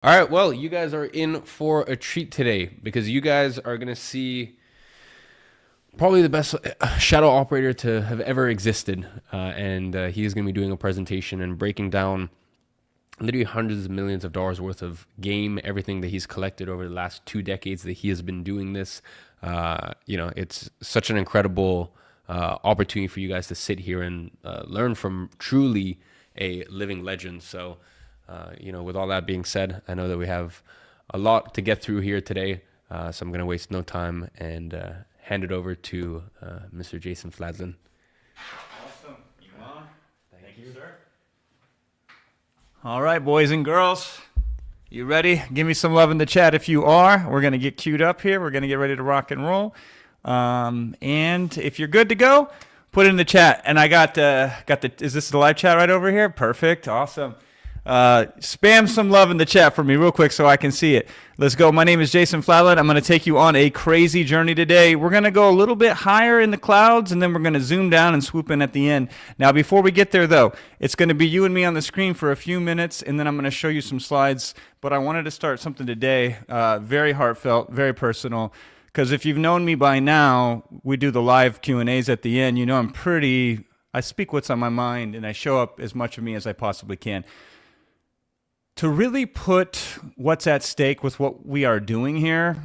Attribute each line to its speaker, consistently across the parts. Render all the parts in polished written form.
Speaker 1: All right, well, you guys are in for a treat today because you guys are going to see probably the best shadow operator to have ever existed. And he is going to be doing a presentation and breaking down literally hundreds of millions of dollars worth of game, everything that he's collected over the last 2 decades that he has been doing this. It's such an incredible opportunity for you guys to sit here and learn from truly a living legend. So, with all that being said, I know that we have a lot to get through here today. So I'm going to waste no time and hand it over to Mr. Jason Fladlin.
Speaker 2: Awesome. Iman, thank you, sir. All right, boys and girls, you ready? Give me some love in the chat if you are. We're going to get queued up here. We're going to get ready to rock and roll. And if you're good to go, put it in the chat. And I got is this the live chat right over here? Perfect. Awesome. Spam some love in the chat for me real quick so I can see it. Let's go. My name is Jason Fladlin. I'm going to take you on a crazy journey today. We're going to go a little bit higher in the clouds, and then we're going to zoom down and swoop in at the end. Now, before we get there, though, it's going to be you and me on the screen for a few minutes, and then I'm going to show you some slides. But I wanted to start something today, very heartfelt, very personal, because if you've known me by now, we do the live Q&As at the end. You know I speak what's on my mind, and I show up as much of me as I possibly can. To really put what's at stake with what we are doing here,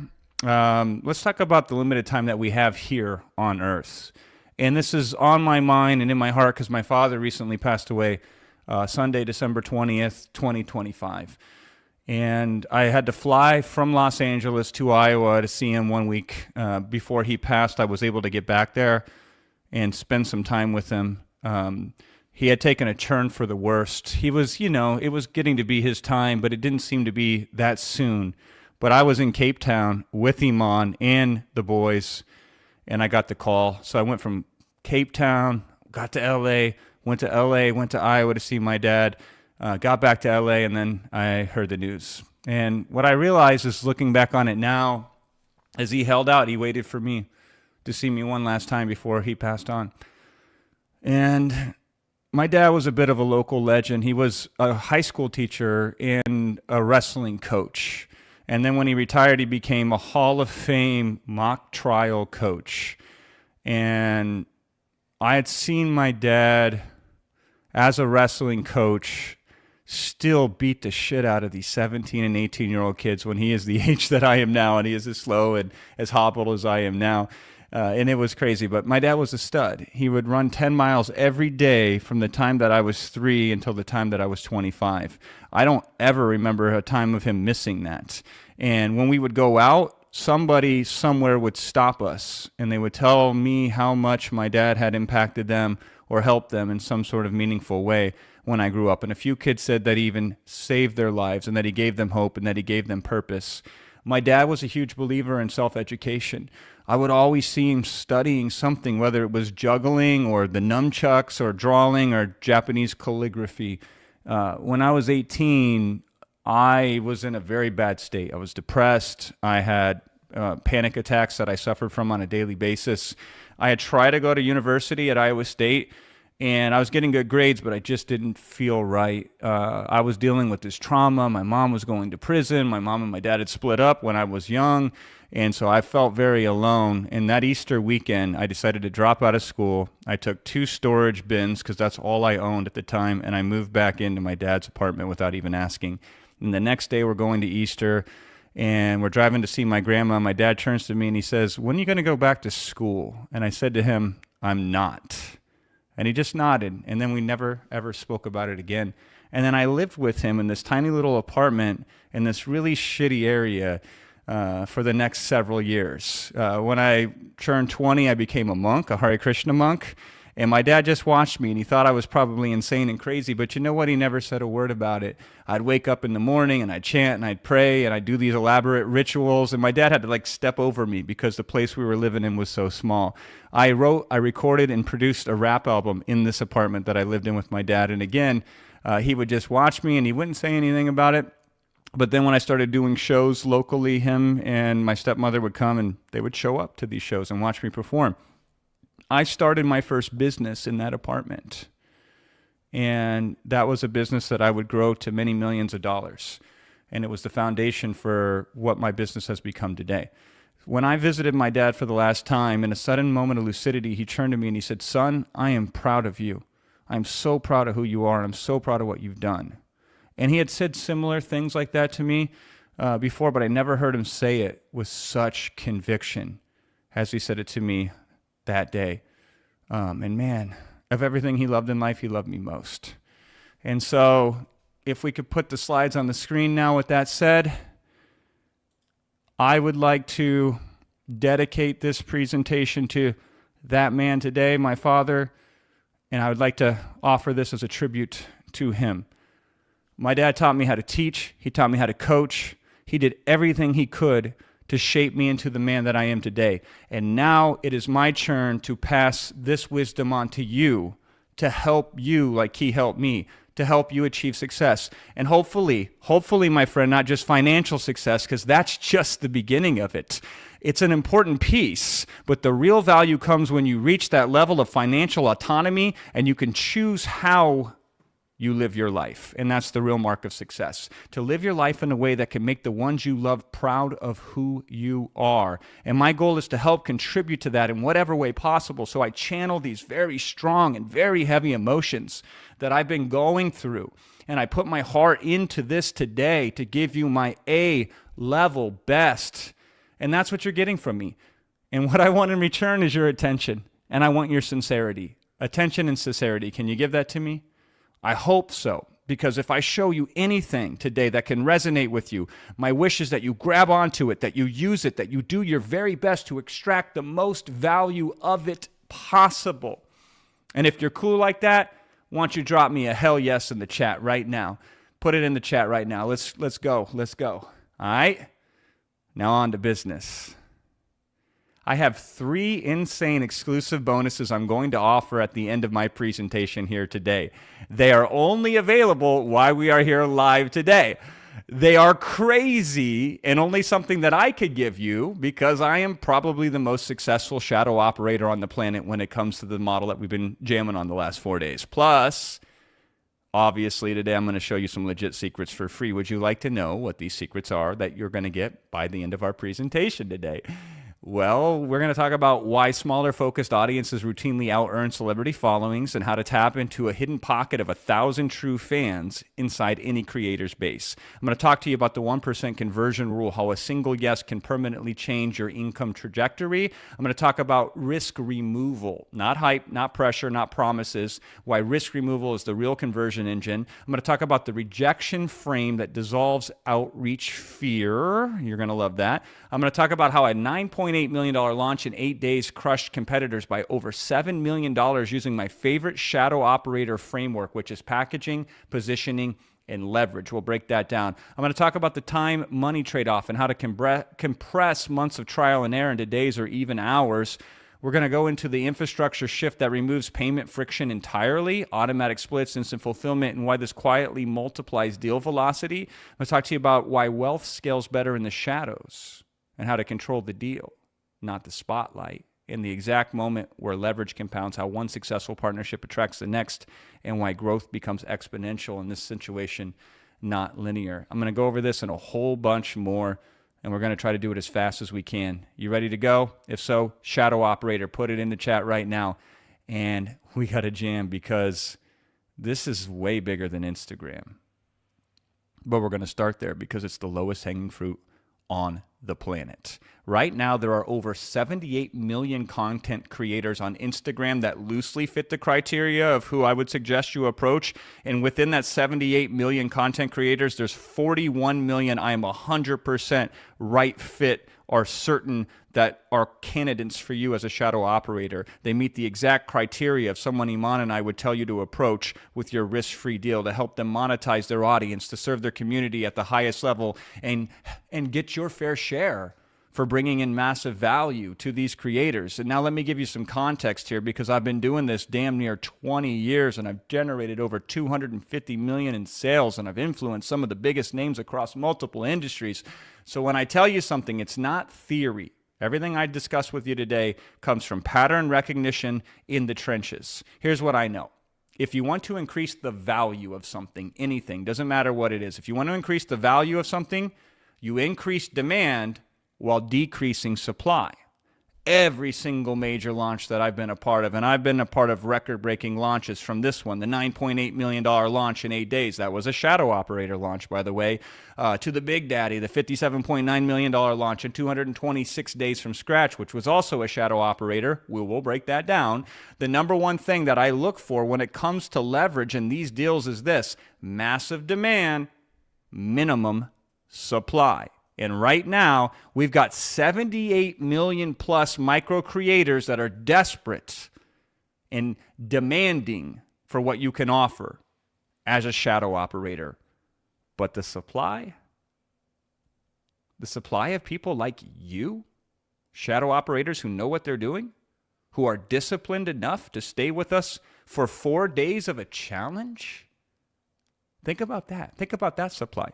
Speaker 2: let's talk about the limited time that we have here on Earth. And this is on my mind and in my heart because my father recently passed away Sunday, December 20th, 2025. And I had to fly from Los Angeles to Iowa to see him 1 week before he passed. I was able to get back there and spend some time with him. He had taken a turn for the worst. He was, it was getting to be his time, but it didn't seem to be that soon. But I was in Cape Town with Iman and the boys, and I got the call. So I went from Cape Town, got to LA, went to Iowa to see my dad, got back to LA, and then I heard the news. And what I realized is looking back on it now, as he held out, he waited for me to see me one last time before he passed on. And my dad was a bit of a local legend. He was a high school teacher and a wrestling coach. And then when he retired, he became a Hall of Fame mock trial coach. And I had seen my dad as a wrestling coach still beat the shit out of these 17 and 18-year-old kids when he is the age that I am now, and he is as slow and as hobbled as I am now. And it was crazy, but my dad was a stud. He would run 10 miles every day from the time that I was 3 until the time that I was 25. I don't ever remember a time of him missing that. And when we would go out, somebody somewhere would stop us, and they would tell me how much my dad had impacted them or helped them in some sort of meaningful way when I grew up. And a few kids said that he even saved their lives and that he gave them hope and that he gave them purpose. My dad was a huge believer in self-education. I would always see him studying something, whether it was juggling or the nunchucks or drawing or Japanese calligraphy. When I was 18, I was in a very bad state. I was depressed. I had panic attacks that I suffered from on a daily basis. I had tried to go to university at Iowa State, and I was getting good grades, but I just didn't feel right. I was dealing with this trauma. My mom was going to prison. My mom and my dad had split up when I was young, and so I felt very alone. And that Easter weekend, I decided to drop out of school. I took 2 storage bins, because that's all I owned at the time, and I moved back into my dad's apartment without even asking. And the next day, we're going to Easter, and we're driving to see my grandma. My dad turns to me, and he says, "When are you going to go back to school?" And I said to him, "I'm not." And he just nodded, and then we never, ever spoke about it again. And then I lived with him in this tiny little apartment in this really shitty area for the next several years. When I turned 20, I became a monk, a Hare Krishna monk, and my dad just watched me, and he thought I was probably insane and crazy, but you know what? He never said a word about it. I'd wake up in the morning, and I'd chant, and I'd pray, and I'd do these elaborate rituals, and my dad had to step over me because the place we were living in was so small. I recorded, and produced a rap album in this apartment that I lived in with my dad, and again, he would just watch me, and he wouldn't say anything about it. But then when I started doing shows locally, him and my stepmother would come, and they would show up to these shows and watch me perform. I started my first business in that apartment. And that was a business that I would grow to many millions of dollars. and it was the foundation for what my business has become today. When I visited my dad for the last time, in a sudden moment of lucidity, he turned to me and he said, "Son, I am proud of you. I'm so proud of who you are, and I'm so proud of what you've done." And he had said similar things like that to me before, but I never heard him say it with such conviction as he said it to me that day. And man, of everything he loved in life, he loved me most. And so if we could put the slides on the screen now with that said, I would like to dedicate this presentation to that man today, my father, and I would like to offer this as a tribute to him. My dad taught me how to teach. He taught me how to coach. He did everything he could to shape me into the man that I am today. And now it is my turn to pass this wisdom on to you, to help you like he helped me, to help you achieve success. And hopefully, my friend, not just financial success, because that's just the beginning of it. It's an important piece, but the real value comes when you reach that level of financial autonomy and you can choose how you live your life. And that's the real mark of success. To live your life in a way that can make the ones you love proud of who you are. And my goal is to help contribute to that in whatever way possible. So I channel these very strong and very heavy emotions that I've been going through. And I put my heart into this today to give you my A-level best. And that's what you're getting from me. And what I want in return is your attention. And I want your sincerity. Attention and sincerity. Can you give that to me? I hope so, because if I show you anything today that can resonate with you, my wish is that you grab onto it, that you use it, that you do your very best to extract the most value of it possible. And if you're cool like that, why don't you drop me a hell yes in the chat right now? Put it in the chat right now. Let's go. All right? Now on to business. I have 3 insane exclusive bonuses I'm going to offer at the end of my presentation here today. They are only available while we are here live today. They are crazy and only something that I could give you because I am probably the most successful shadow operator on the planet when it comes to the model that we've been jamming on the last 4 days. Plus, obviously, today I'm going to show you some legit secrets for free. Would you like to know what these secrets are that you're going to get by the end of our presentation today? Well, we're going to talk about why smaller focused audiences routinely out-earn celebrity followings and how to tap into a hidden pocket of 1,000 true fans inside any creator's base. I'm going to talk to you about the 1% conversion rule, how a single yes can permanently change your income trajectory. I'm going to talk about risk removal, not hype, not pressure, not promises, why risk removal is the real conversion engine. I'm going to talk about the rejection frame that dissolves outreach fear. You're going to love that. I'm going to talk about how a $9.8 million launch in 8 days crushed competitors by over $7 million using my favorite shadow operator framework, which is packaging, positioning, and leverage. We'll break that down. I'm going to talk about the time-money trade-off and how to compress months of trial and error into days or even hours. We're going to go into the infrastructure shift that removes payment friction entirely, automatic splits, instant fulfillment, and why this quietly multiplies deal velocity. I'm going to talk to you about why wealth scales better in the shadows and how to control the deal, not the spotlight, in the exact moment where leverage compounds, how one successful partnership attracts the next, and why growth becomes exponential in this situation, not linear. I'm going to go over this and a whole bunch more, and we're going to try to do it as fast as we can. You ready to go? If so, shadow operator, put it in the chat right now. And we got to jam because this is way bigger than Instagram. But we're going to start there because it's the lowest hanging fruit on the planet. Right now, there are over 78 million content creators on Instagram that loosely fit the criteria of who I would suggest you approach. And within that 78 million content creators, there's 41 million I am 100% right fit or certain that are candidates for you as a shadow operator. They meet the exact criteria of someone Iman and I would tell you to approach with your risk-free deal to help them monetize their audience, to serve their community at the highest level, and get your fair share for bringing in massive value to these creators. And now let me give you some context here because I've been doing this damn near 20 years and I've generated over 250 million in sales and I've influenced some of the biggest names across multiple industries. So when I tell you something, it's not theory. Everything I discuss with you today comes from pattern recognition in the trenches. Here's what I know. if you want to increase the value of something, anything, doesn't matter what it is. If you want to increase the value of something, you increase demand while decreasing supply. Every single major launch that I've been a part of, and I've been a part of record-breaking launches from this one, the $9.8 million launch in 8 days. That was a shadow operator launch, by the way, to the Big Daddy, the $57.9 million launch in 226 days from scratch, which was also a shadow operator. We will break that down. The number one thing that I look for when it comes to leverage in these deals is this: massive demand, minimum supply. And right now, we've got 78 million plus micro creators that are desperate and demanding for what you can offer as a shadow operator. But the supply of people like you, shadow operators who know what they're doing, who are disciplined enough to stay with us for 4 days of a challenge? Think about that. Think about that supply.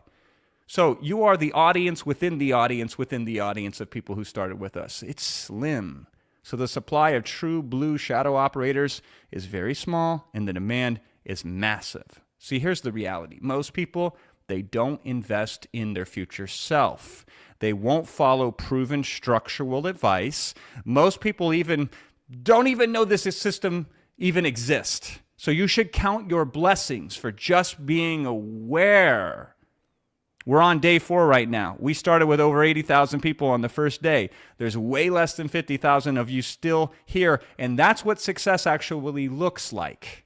Speaker 2: So you are the audience within the audience within the audience of people who started with us. It's slim. So the supply of true blue shadow operators is very small, and the demand is massive. See, here's the reality. Most people, they don't invest in their future self. They won't follow proven structural advice. Most people even don't even know this system even exists. So you should count your blessings for just being aware. We're on day 4 right now. We started with over 80,000 people on the first day. There's way less than 50,000 of you still here, and that's what success actually looks like.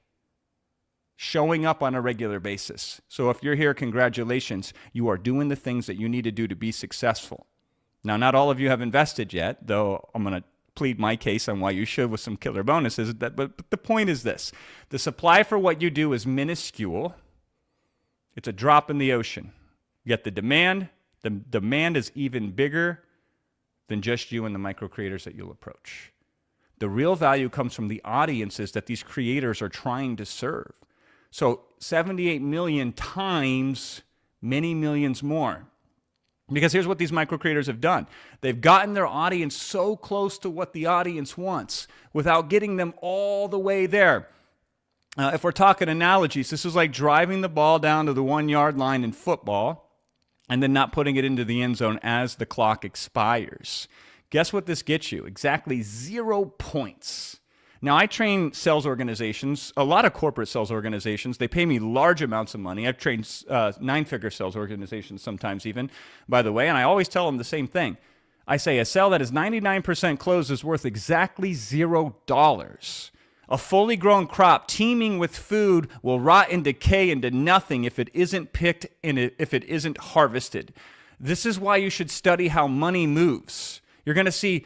Speaker 2: Showing up on a regular basis. So if you're here, congratulations. You are doing the things that you need to do to be successful. Now, not all of you have invested yet, though I'm going to plead my case on why you should with some killer bonuses. But the point is this. The supply for what you do is minuscule. It's a drop in the ocean. Yet the demand is even bigger than just you and the micro creators that you'll approach. The real value comes from the audiences that these creators are trying to serve. So 78 million times many millions more. Because here's what these micro creators have done. They've gotten their audience so close to what the audience wants without getting them all the way there. If we're talking analogies, this is like driving the ball down to the 1-yard line in football and then not putting it into the end zone as the clock expires. Guess what this gets you? Exactly 0 points. Now, I train sales organizations, a lot of corporate sales organizations. They pay me large amounts of money. I've trained 9-figure sales organizations sometimes even, by the way, and I always tell them the same thing. I say a sale that is 99% closed is worth exactly $0. A fully grown crop teeming with food will rot and decay into nothing if it isn't picked and if it isn't harvested. This is why you should study how money moves. You're going to see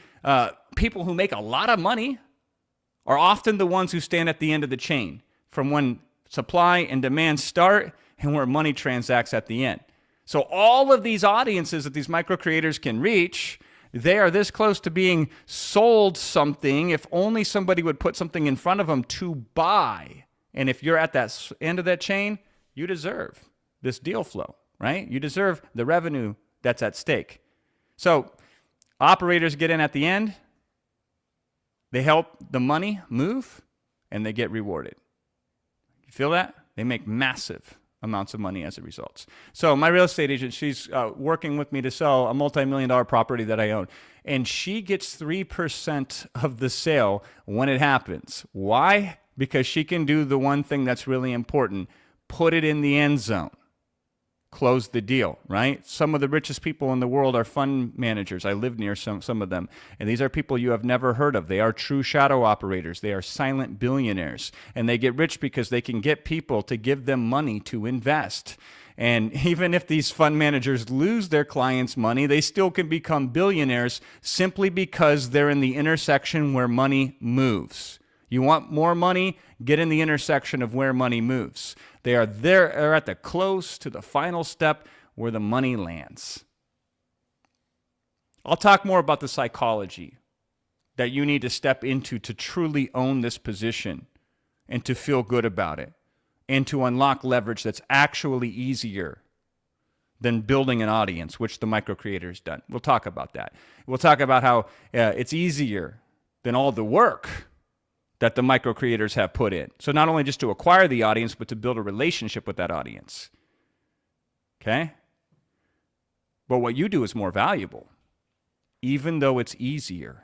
Speaker 2: people who make a lot of money are often the ones who stand at the end of the chain from when supply and demand start and where money transacts at the end. So all of these audiences that these micro creators can reach, they are this close to being sold something if only somebody would put something in front of them to buy. And if you're at that end of that chain, you deserve this deal flow, right? You deserve the revenue that's at stake. So operators get in at the end. They help the money move, and they get rewarded. You feel that? They make massive amounts of money as a result. So my real estate agent, she's working with me to sell a multi-million-dollar property that I own. And she gets 3% of the sale when it happens. Why? Because she can do the one thing that's really important. Put it in the end zone. Close the deal, right? Some of the richest people in the world are fund managers. I live near some of them. And these are people you have never heard of. They are true shadow operators. They are silent billionaires. And they get rich because they can get people to give them money to invest. And even if these fund managers lose their clients' money, they still can become billionaires simply because they're in the intersection where money moves. You want more money? Get in the intersection of where money moves. They are there, are at the close to the final step where the money lands. I'll talk more about the psychology that you need to step into to truly own this position and to feel good about it and to unlock leverage that's actually easier than building an audience, which the micro creator has done. We'll talk about that. We'll talk about how it's easier than all the work that the micro creators have put in. So not only just to acquire the audience, but to build a relationship with that audience. Okay? But what you do is more valuable, even though it's easier.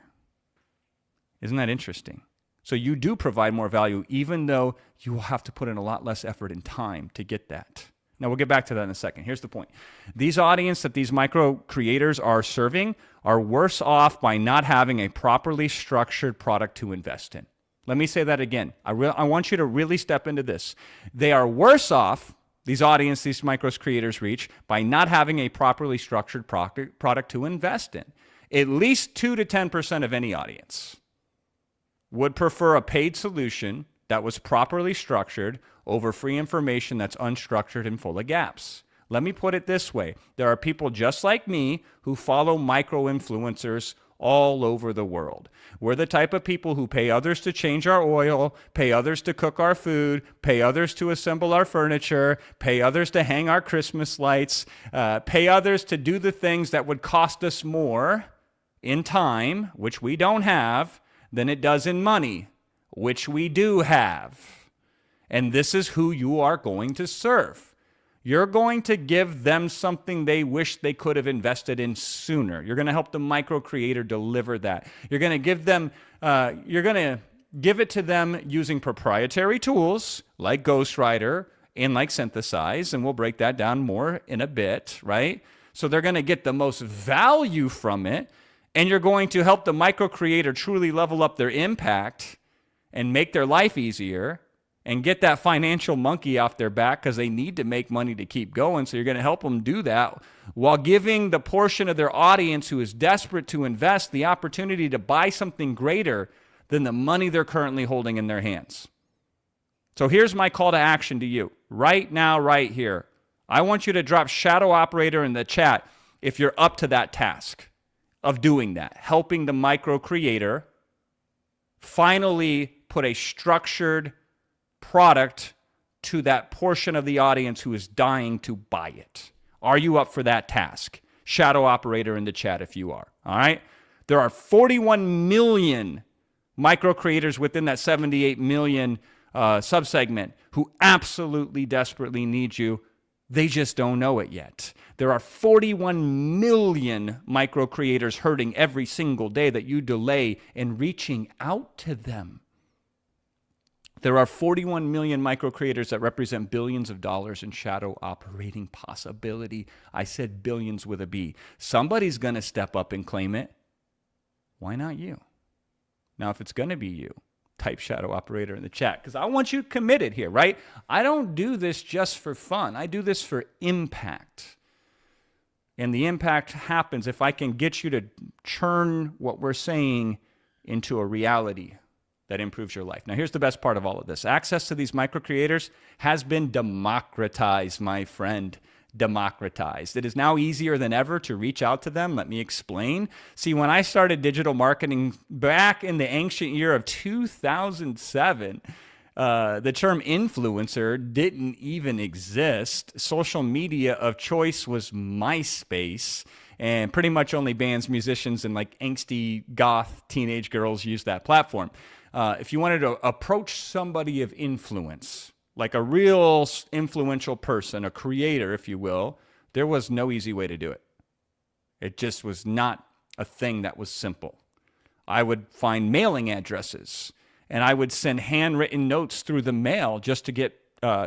Speaker 2: Isn't that interesting? So you do provide more value, even though you will have to put in a lot less effort and time to get that. Now, we'll get back to that in a second. Here's the point. These audience that these micro creators are serving are worse off by not having a properly structured product to invest in. Let me say that again. I want you to really step into this. They are worse off, these audience, these micro creators reach, by not having a properly structured product to invest in. At least 2 to 10% of any audience would prefer a paid solution that was properly structured over free information that's unstructured and full of gaps. Let me put it this way. There are people just like me who follow micro-influencers all over the world. We're the type of people who pay others to change our oil, pay others to cook our food, pay others to assemble our furniture, pay others to hang our Christmas lights, pay others to do the things that would cost us more in time, which we don't have, than it does in money, which we do have. And this is who you are going to serve. You're going to give them something they wish they could have invested in sooner. You're going to help the micro creator deliver that. You're going to give them, you're going to give it to them using proprietary tools like Ghostwriter and like Synthesize, and we'll break that down more in a bit, right? So they're going to get the most value from it, and you're going to help the micro creator truly level up their impact and make their life easier and get that financial monkey off their back because they need to make money to keep going. So you're going to help them do that while giving the portion of their audience who is desperate to invest the opportunity to buy something greater than the money they're currently holding in their hands. So here's my call to action to you. Right now, right here, I want you to drop Shadow Operator in the chat if you're up to that task of doing that, helping the micro creator finally put a structured product to that portion of the audience who is dying to buy it. Are you up for that task? Shadow Operator in the chat if you are. All right? There are 41 million micro creators within that 78 million subsegment who absolutely desperately need you. They just don't know it yet. There are 41 million micro creators hurting every single day that you delay in reaching out to them. There are 41 million micro creators that represent billions of dollars in shadow operating possibility. I said billions with a B. Somebody's going to step up and claim it. Why not you? Now, if it's going to be you, type Shadow Operator in the chat because I want you committed here, right? I don't do this just for fun. I do this for impact. And the impact happens if I can get you to churn what we're saying into a reality that improves your life. Now, here's the best part of all of this. Access to these micro creators has been democratized, my friend. Democratized. It is now easier than ever to reach out to them. Let me explain. See, when I started digital marketing back in the ancient year of 2007, the term influencer didn't even exist. Social media of choice was MySpace. And pretty much only bands, musicians, and like angsty goth teenage girls use that platform. If you wanted to approach somebody of influence, like a real influential person, a creator, if you will, there was no easy way to do it. It just was not a thing that was simple. I would find mailing addresses, and I would send handwritten notes through the mail just to get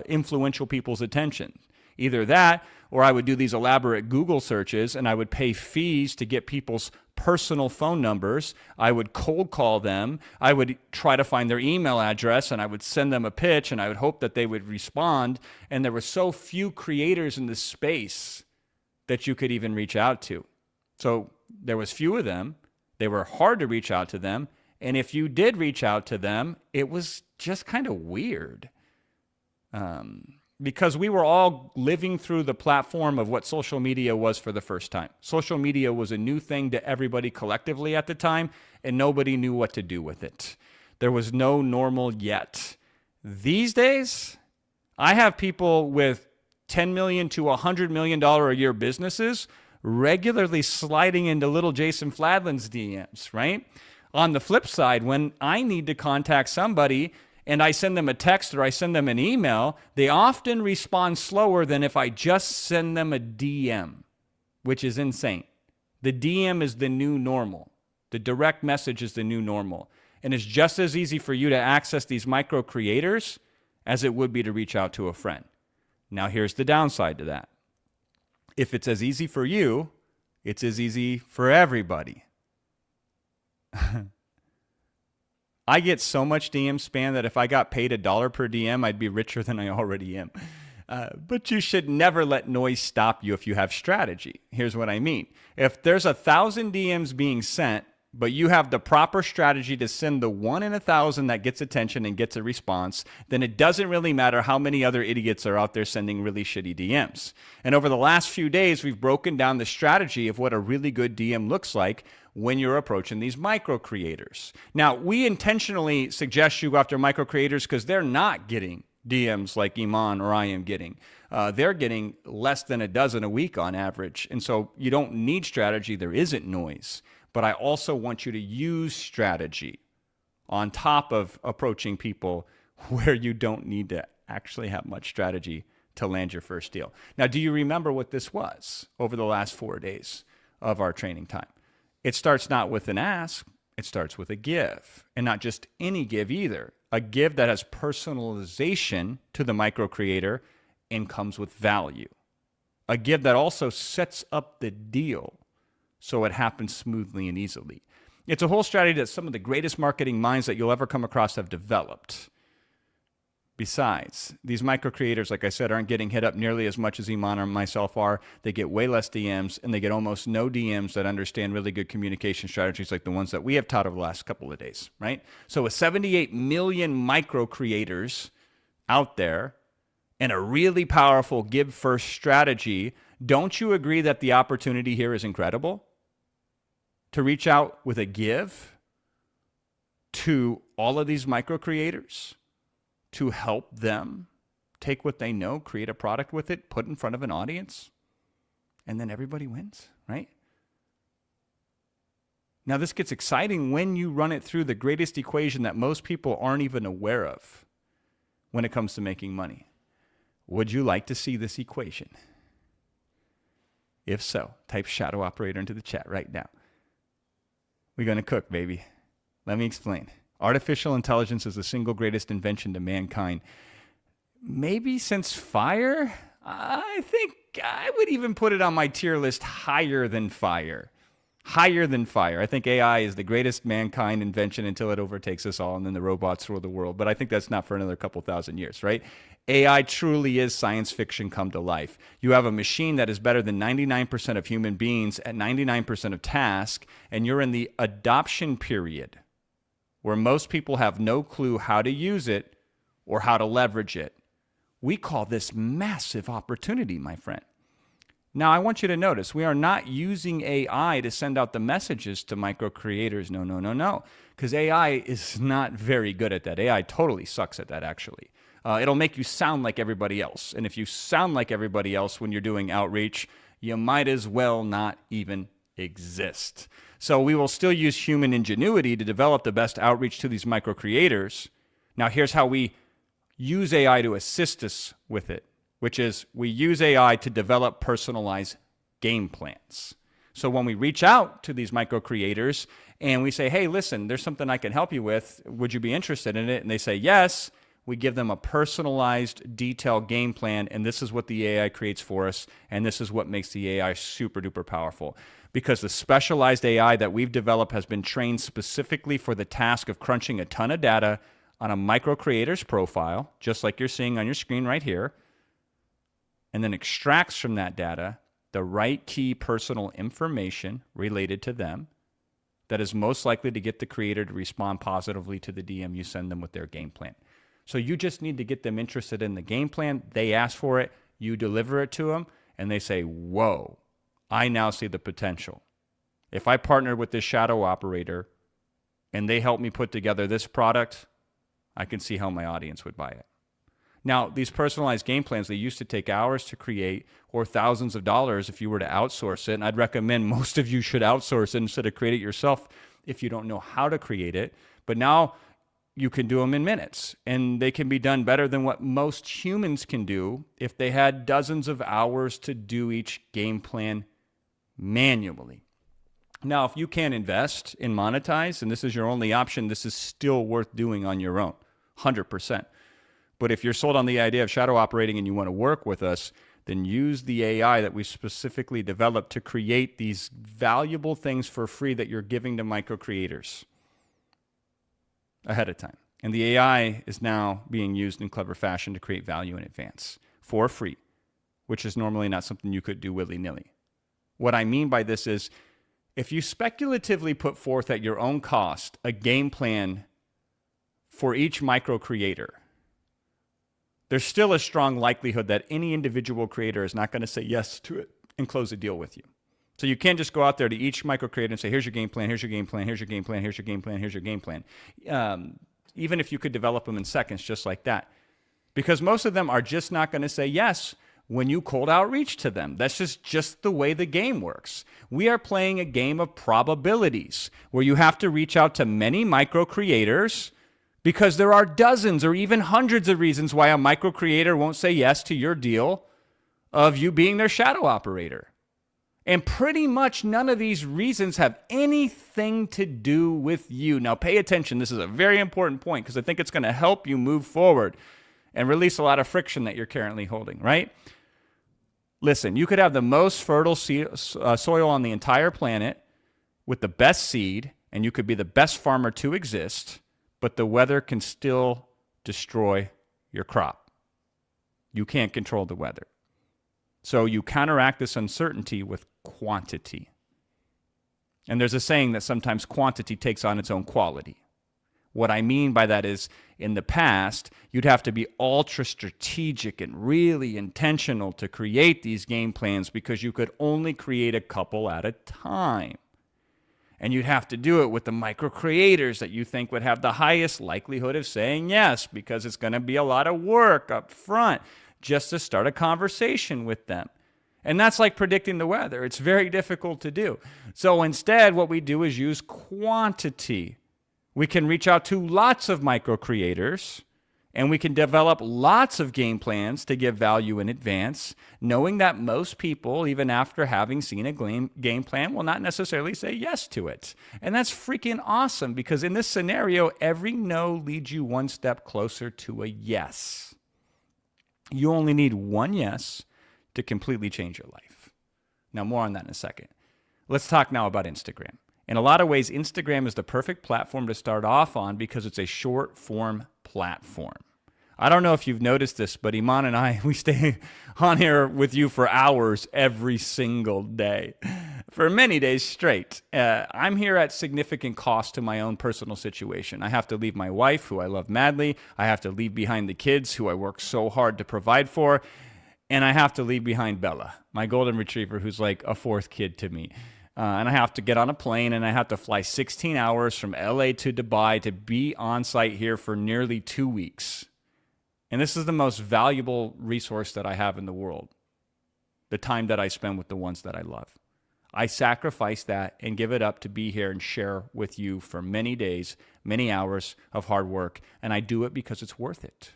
Speaker 2: influential people's attention. Either that, or I would do these elaborate Google searches, and I would pay fees to get people's personal phone numbers. I would cold call them. I would try to find their email address, and I would send them a pitch, and I would hope that they would respond. And there were so few creators in the space that you could even reach out to. So there was few of them. They were hard to reach out to them. And if you did reach out to them, it was just kind of weird. Because we were all living through the platform of what social media was for the first time. Social media was a new thing to everybody collectively at the time, and nobody knew what to do with it. There was no normal yet. These days, I have people with $10 million to $100 million a year businesses regularly sliding into little Jason Fladlin's DMs, right? On the flip side, when I need to contact somebody and I send them a text or I send them an email, they often respond slower than if I just send them a DM, which is insane. The DM is the new normal. The direct message is the new normal. And it's just as easy for you to access these micro creators as it would be to reach out to a friend. Now, here's the downside to that. If it's as easy for you, it's as easy for everybody. I get so much DM spam that if I got paid $1 per DM, I'd be richer than I already am. But you should never let noise stop you if you have strategy. Here's what I mean. If there's 1,000 DMs being sent, but you have the proper strategy to send the 1 in 1,000 that gets attention and gets a response, then it doesn't really matter how many other idiots are out there sending really shitty DMs. And over the last few days, we've broken down the strategy of what a really good DM looks like when you're approaching these micro creators. Now, we intentionally suggest you go after micro creators because they're not getting DMs like Iman or I am getting. They're getting less than a dozen a week on average. And so you don't need strategy. There isn't noise. But I also want you to use strategy on top of approaching people where you don't need to actually have much strategy to land your first deal. Now, do you remember what this was over the last 4 days of our training time? It starts not with an ask, it starts with a give. And not just any give either. A give that has personalization to the micro creator and comes with value. A give that also sets up the deal so it happens smoothly and easily. It's a whole strategy that some of the greatest marketing minds that you'll ever come across have developed. Besides, these micro creators, like I said, aren't getting hit up nearly as much as Iman or myself are. They get way less DMs, and they get almost no DMs that understand really good communication strategies like the ones that we have taught over the last couple of days, right? So with 78 million micro creators out there and a really powerful give first strategy, don't you agree that the opportunity here is incredible? To reach out with a give to all of these micro creators, to help them take what they know, create a product with it, put it in front of an audience, and then everybody wins, right? Now, this gets exciting when you run it through the greatest equation that most people aren't even aware of when it comes to making money. Would you like to see this equation? If so, type shadow operator into the chat right now. We're going to cook, baby. Let me explain. Artificial intelligence is the single greatest invention to mankind. Maybe since fire? I think I would even put it on my tier list higher than fire. Higher than fire. I think AI is the greatest mankind invention until it overtakes us all and then the robots rule the world. But I think that's not for another couple thousand years, right? AI truly is science fiction come to life. You have a machine that is better than 99% of human beings at 99% of tasks, and you're in the adoption period where most people have no clue how to use it or how to leverage it. We call this massive opportunity, my friend. Now, I want you to notice, we are not using AI to send out the messages to micro creators. No. Because AI is not very good at that. AI totally sucks at that, actually. It'll make you sound like everybody else. And if you sound like everybody else when you're doing outreach, you might as well not even exist. So we will still use human ingenuity to develop the best outreach to these micro creators. Now, here's how we use AI to assist us with it, which is we use AI to develop personalized game plans. So when we reach out to these micro creators and we say, hey, listen, there's something I can help you with. Would you be interested in it? And they say yes. We give them a personalized, detailed game plan, and this is what the AI creates for us, and this is what makes the AI super duper powerful. Because the specialized AI that we've developed has been trained specifically for the task of crunching a ton of data on a micro creator's profile, just like you're seeing on your screen right here, and then extracts from that data the right key personal information related to them that is most likely to get the creator to respond positively to the DM you send them with their game plan. So you just need to get them interested in the game plan. They ask for it, you deliver it to them, and they say, whoa, I now see the potential. If I partner with this shadow operator and they help me put together this product, I can see how my audience would buy it. Now, these personalized game plans, they used to take hours to create or thousands of dollars if you were to outsource it. And I'd recommend most of you should outsource it instead of create it yourself if you don't know how to create it. But now you can do them in minutes, and they can be done better than what most humans can do if they had dozens of hours to do each game plan manually. Now, if you can't invest and monetize, and this is your only option, this is still worth doing on your own, 100%. But if you're sold on the idea of shadow operating and you want to work with us, then use the AI that we specifically developed to create these valuable things for free that you're giving to micro creators ahead of time. And the AI is now being used in clever fashion to create value in advance for free, which is normally not something you could do willy-nilly. What I mean by this is, if you speculatively put forth at your own cost a game plan for each micro creator, there's still a strong likelihood that any individual creator is not going to say yes to it and close a deal with you. So you can't just go out there to each micro creator and say, here's your game plan, here's your game plan, here's your game plan, here's your game plan, here's your game plan. Even if you could develop them in seconds just like that. Because most of them are just not going to say yes when you cold outreach to them. That's just the way the game works. We are playing a game of probabilities where you have to reach out to many micro creators because there are dozens or even hundreds of reasons why a micro creator won't say yes to your deal of you being their shadow operator. And pretty much none of these reasons have anything to do with you. Now pay attention. This is a very important point because I think it's going to help you move forward and release a lot of friction that you're currently holding, right? Listen, you could have the most fertile soil on the entire planet with the best seed, and you could be the best farmer to exist, but the weather can still destroy your crop. You can't control the weather. So you counteract this uncertainty with quantity. And there's a saying that sometimes quantity takes on its own quality. What I mean by that is, in the past, you'd have to be ultra strategic and really intentional to create these game plans because you could only create a couple at a time. And you'd have to do it with the micro creators that you think would have the highest likelihood of saying yes, because it's going to be a lot of work up front just to start a conversation with them. And that's like predicting the weather. It's very difficult to do. So instead, what we do is use quantity. We can reach out to lots of micro creators, and we can develop lots of game plans to give value in advance, knowing that most people, even after having seen a game plan, will not necessarily say yes to it. And that's freaking awesome, because in this scenario, every no leads you one step closer to a yes. You only need one yes to completely change your life. Now, more on that in a second. Let's talk now about Instagram. In a lot of ways, Instagram is the perfect platform to start off on because it's a short form platform. I don't know if you've noticed this, but Iman and I, we stay on here with you for hours every single day, for many days straight. I'm here at significant cost to my own personal situation. I have to leave my wife, who I love madly. I have to leave behind the kids, who I work so hard to provide for. And I have to leave behind Bella, my golden retriever, who's like a fourth kid to me. And I have to get on a plane, and I have to fly 16 hours from LA to Dubai to be on site here for nearly 2 weeks. And this is the most valuable resource that I have in the world, the time that I spend with the ones that I love. I sacrifice that and give it up to be here and share with you for many days, many hours of hard work. And I do it because it's worth it.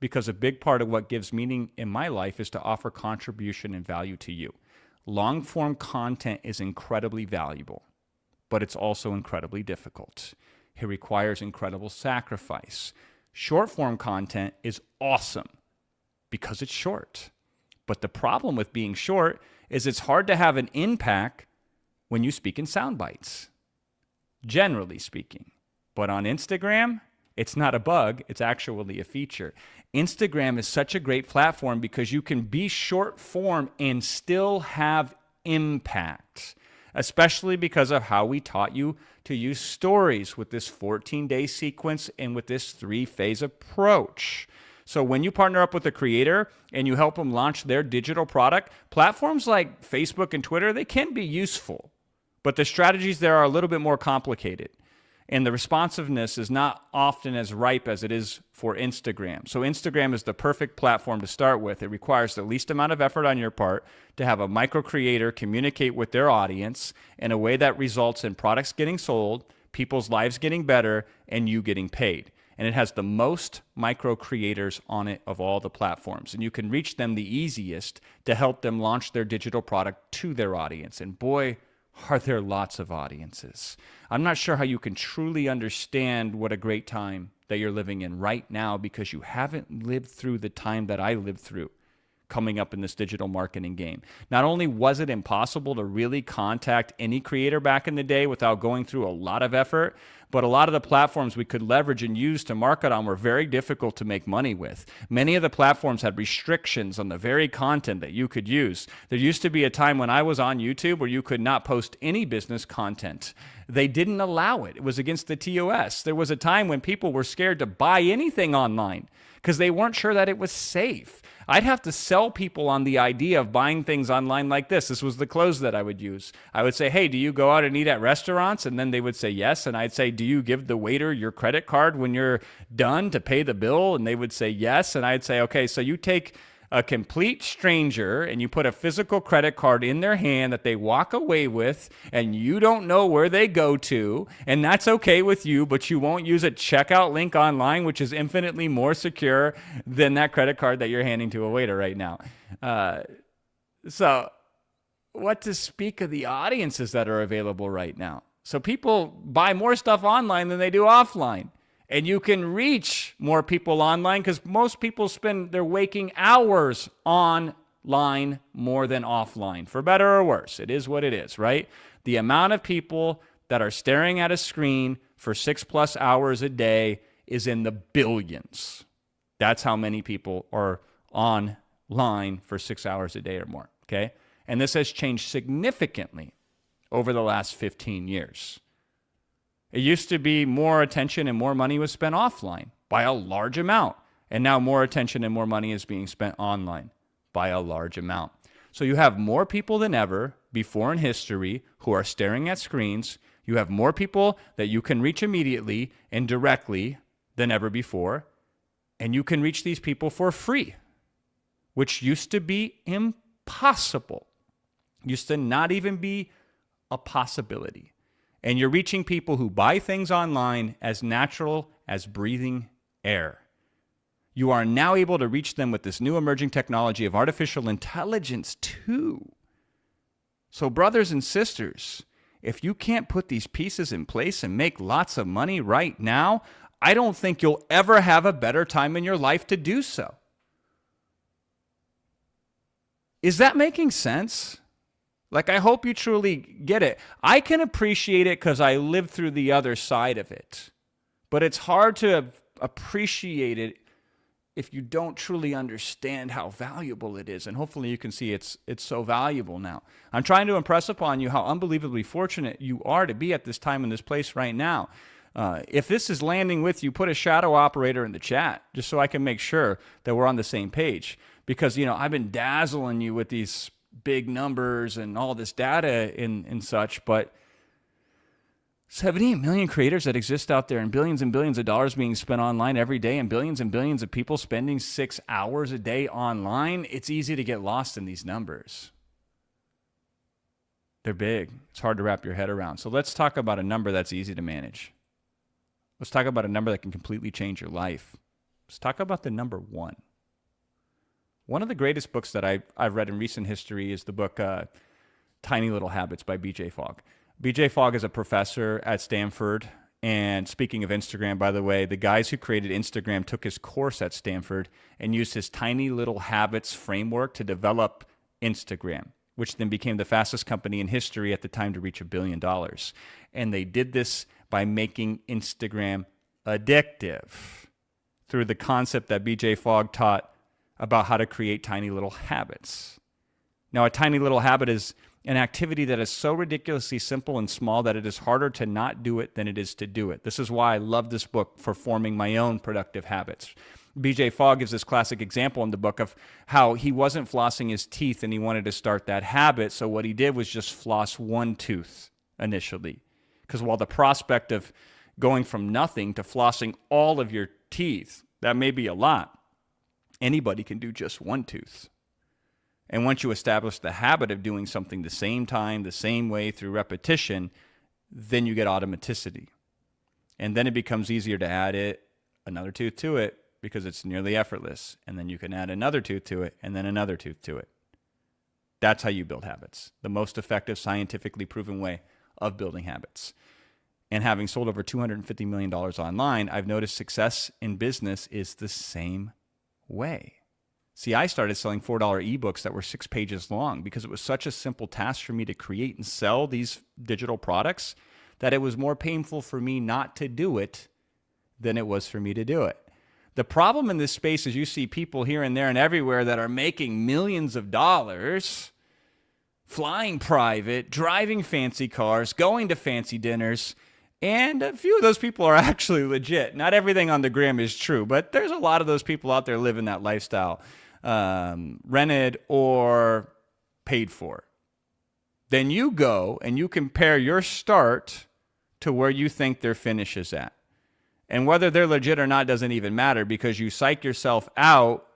Speaker 2: Because a big part of what gives meaning in my life is to offer contribution and value to you. Long-form content is incredibly valuable, but it's also incredibly difficult. It requires incredible sacrifice. Short-form content is awesome because it's short. But the problem with being short is it's hard to have an impact when you speak in sound bites, generally speaking. But on Instagram, it's not a bug, it's actually a feature. Instagram is such a great platform because you can be short form and still have impact, especially because of how we taught you to use stories with this 14-day sequence and with this 3-phase approach. So when you partner up with a creator and you help them launch their digital product, platforms like Facebook and Twitter, they can be useful, but the strategies there are a little bit more complicated. And the responsiveness is not often as ripe as it is for Instagram. So Instagram is the perfect platform to start with. It requires the least amount of effort on your part to have a micro creator communicate with their audience in a way that results in products getting sold, people's lives getting better, and you getting paid. And it has the most micro creators on it of all the platforms. And you can reach them the easiest to help them launch their digital product to their audience. And boy, are there lots of audiences. I'm not sure how you can truly understand what a great time that you're living in right now because you haven't lived through the time that I lived through coming up in this digital marketing game. Not only was it impossible to really contact any creator back in the day without going through a lot of effort, but a lot of the platforms we could leverage and use to market on were very difficult to make money with. Many of the platforms had restrictions on the very content that you could use. There used to be a time when I was on YouTube where you could not post any business content. They didn't allow it. It was against the TOS. There was a time when people were scared to buy anything online because they weren't sure that it was safe. I'd have to sell people on the idea of buying things online like this. This was the close that I would use. I would say, hey, do you go out and eat at restaurants? And then they would say yes. And I'd say, do you give the waiter your credit card when you're done to pay the bill? And they would say yes. And I'd say, okay, so you take a complete stranger and you put a physical credit card in their hand that they walk away with and you don't know where they go to, and that's okay with you, but you won't use a checkout link online, which is infinitely more secure than that credit card that you're handing to a waiter right now. So what to speak of the audiences that are available right now? So people buy more stuff online than they do offline. And you can reach more people online because most people spend their waking hours online more than offline, for better or worse. It is what it is, right? The amount of people that are staring at a screen for 6+ hours a day is in the billions. That's how many people are online for 6 hours a day or more, okay? And this has changed significantly over the last 15 years. It used to be more attention and more money was spent offline by a large amount. And now more attention and more money is being spent online by a large amount. So you have more people than ever before in history who are staring at screens. You have more people that you can reach immediately and directly than ever before. And you can reach these people for free, which used to be impossible. Used to not even be a possibility. And you're reaching people who buy things online as natural as breathing air. You are now able to reach them with this new emerging technology of artificial intelligence too. So brothers and sisters, if you can't put these pieces in place and make lots of money right now, I don't think you'll ever have a better time in your life to do so. Is that making sense? Like, I hope you truly get it. I can appreciate it because I lived through the other side of it. But it's hard to appreciate it if you don't truly understand how valuable it is. And hopefully you can see it's so valuable now. I'm trying to impress upon you how unbelievably fortunate you are to be at this time in this place right now. If this is landing with you, put a shadow operator in the chat just so I can make sure that we're on the same page. Because, you know, I've been dazzling you with these big numbers and all this data and such, but 78 million creators that exist out there and billions of dollars being spent online every day and billions of people spending 6 hours a day online, it's easy to get lost in these numbers. They're big. It's hard to wrap your head around. So let's talk about a number that's easy to manage. Let's talk about a number that can completely change your life. Let's talk about the number 1. One of the greatest books that I've read in recent history is the book Tiny Little Habits by B.J. Fogg. B.J. Fogg is a professor at Stanford. And speaking of Instagram, by the way, the guys who created Instagram took his course at Stanford and used his Tiny Little Habits framework to develop Instagram, which then became the fastest company in history at the time to reach $1 billion. And they did this by making Instagram addictive through the concept that B.J. Fogg taught about how to create tiny little habits. Now, a tiny little habit is an activity that is so ridiculously simple and small that it is harder to not do it than it is to do it. This is why I love this book for forming my own productive habits. B.J. Fogg gives this classic example in the book of how he wasn't flossing his teeth and he wanted to start that habit. So what he did was just floss one tooth initially. Because while the prospect of going from nothing to flossing all of your teeth, that may be a lot. Anybody can do just one tooth. And once you establish the habit of doing something the same time, the same way through repetition, then you get automaticity. And then it becomes easier to add another tooth to it because it's nearly effortless. And then you can add another tooth to it and then another tooth to it. That's how you build habits. The most effective, scientifically proven way of building habits. And having sold over $250 million online, I've noticed success in business is the same way. See, I started selling $4 ebooks that were 6 pages long because it was such a simple task for me to create and sell these digital products that it was more painful for me not to do it than it was for me to do it. The problem in this space is you see people here and there and everywhere that are making millions of dollars, flying private, driving fancy cars, going to fancy dinners, and a few of those people are actually legit. Not everything on the gram is true, but there's a lot of those people out there living that lifestyle, rented or paid for. Then you go and you compare your start to where you think their finish is at. And whether they're legit or not doesn't even matter because you psych yourself out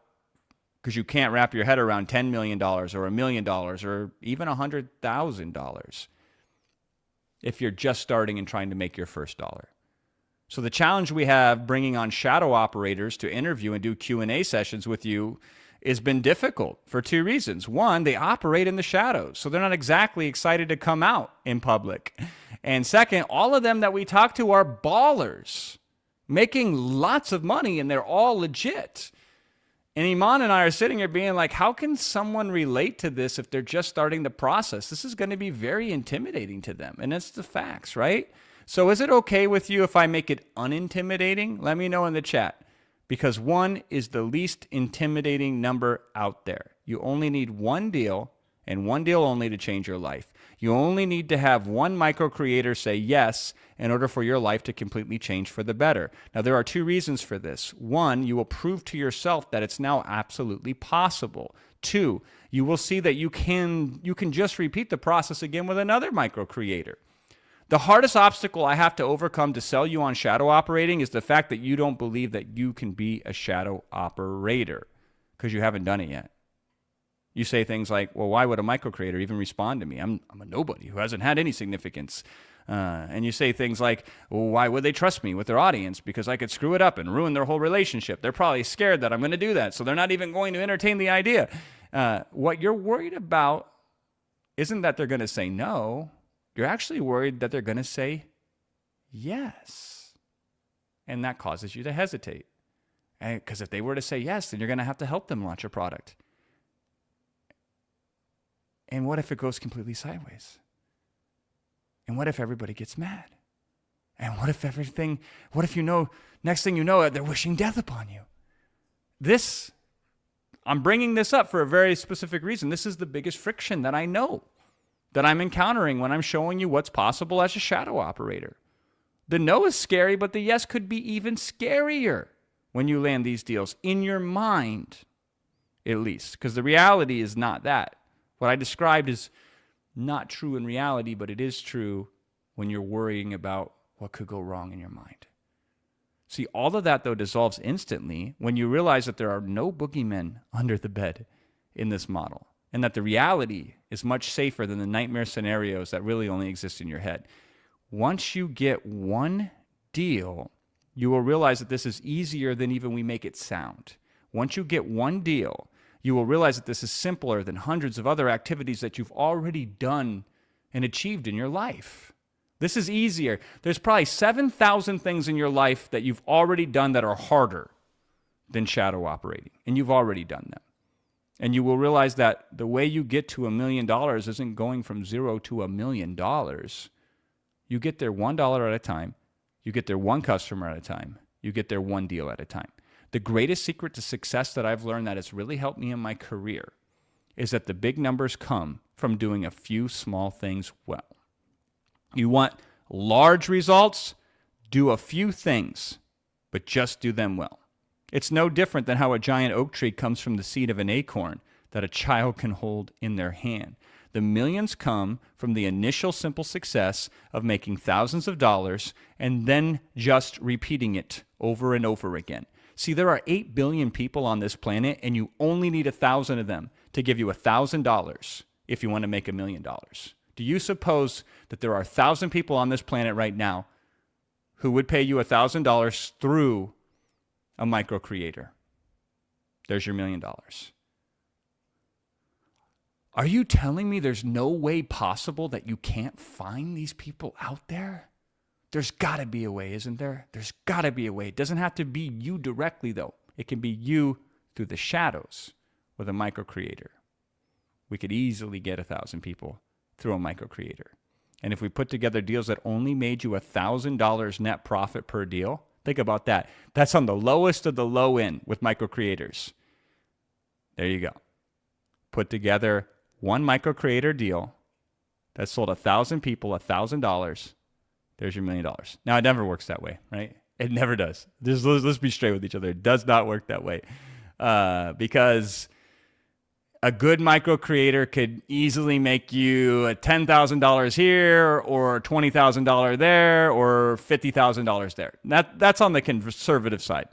Speaker 2: because you can't wrap your head around $10 million or $1 million or even $100,000 if you're just starting and trying to make your first dollar. So the challenge we have bringing on shadow operators to interview and do Q&A sessions with you has been difficult for 2 reasons. One, they operate in the shadows, so they're not exactly excited to come out in public. And second, all of them that we talk to are ballers, making lots of money, and they're all legit. And Iman and I are sitting here being like, how can someone relate to this if they're just starting the process? This is going to be very intimidating to them. And it's the facts, right? So is it okay with you if I make it unintimidating? Let me know in the chat. Because 1 is the least intimidating number out there. You only need 1 deal and 1 deal only to change your life. You only need to have 1 micro creator say yes in order for your life to completely change for the better. Now, there are 2 reasons for this. 1, you will prove to yourself that it's now absolutely possible. 2, you will see that you can just repeat the process again with another micro creator. The hardest obstacle I have to overcome to sell you on shadow operating is the fact that you don't believe that you can be a shadow operator because you haven't done it yet. You say things like, well, why would a micro creator even respond to me? I'm a nobody who hasn't had any significance. And you say things like, well, why would they trust me with their audience? Because I could screw it up and ruin their whole relationship. They're probably scared that I'm going to do that, so they're not even going to entertain the idea. What you're worried about isn't that they're going to say no. You're actually worried that they're going to say yes. And that causes you to hesitate. Because if they were to say yes, then you're going to have to help them launch a product. And what if it goes completely sideways? And what if everybody gets mad? And what if next thing you know, they're wishing death upon you? I'm bringing this up for a very specific reason. This is the biggest friction that I know that I'm encountering when I'm showing you what's possible as a shadow operator. The no is scary, but the yes could be even scarier when you land these deals, in your mind, at least, because the reality is not that. What I described is not true in reality, but it is true when you're worrying about what could go wrong in your mind. See, all of that, though, dissolves instantly when you realize that there are no boogeymen under the bed in this model, and that the reality is much safer than the nightmare scenarios that really only exist in your head. Once you get 1 deal, you will realize that this is easier than even we make it sound. Once you get 1 deal, you will realize that this is simpler than hundreds of other activities that you've already done and achieved in your life. This is easier. There's probably 7,000 things in your life that you've already done that are harder than shadow operating, and you've already done them. And you will realize that the way you get to $1 million isn't going from 0 to $1 million. You get there $1 at a time. You get there 1 customer at a time. You get there 1 deal at a time. The greatest secret to success that I've learned that has really helped me in my career is that the big numbers come from doing a few small things well. You want large results? Do a few things, but just do them well. It's no different than how a giant oak tree comes from the seed of an acorn that a child can hold in their hand. The millions come from the initial simple success of making thousands of dollars and then just repeating it over and over again. See, there are 8 billion people on this planet, and you only need 1,000 of them to give you $1,000 if you want to make $1 million. Do you suppose that there are 1,000 people on this planet right now who would pay you $1,000 through a micro creator. There's your $1 million. Are you telling me there's no way possible that you can't find these people out there? There's got to be a way, isn't there? There's got to be a way. It doesn't have to be you directly, though. It can be you through the shadows with a micro creator. We could easily get 1,000 people through a micro creator. And if we put together deals that only made you $1,000 net profit per deal, think about that. That's on the lowest of the low end with micro creators. There you go. Put together one micro creator deal that sold 1,000 people $1,000. There's your $1 million. Now, it never works that way, right? It never does. Let's be straight with each other. It does not work that way because a good micro creator could easily make you $10,000 here or $20,000 there or $50,000 there. That's on the conservative side.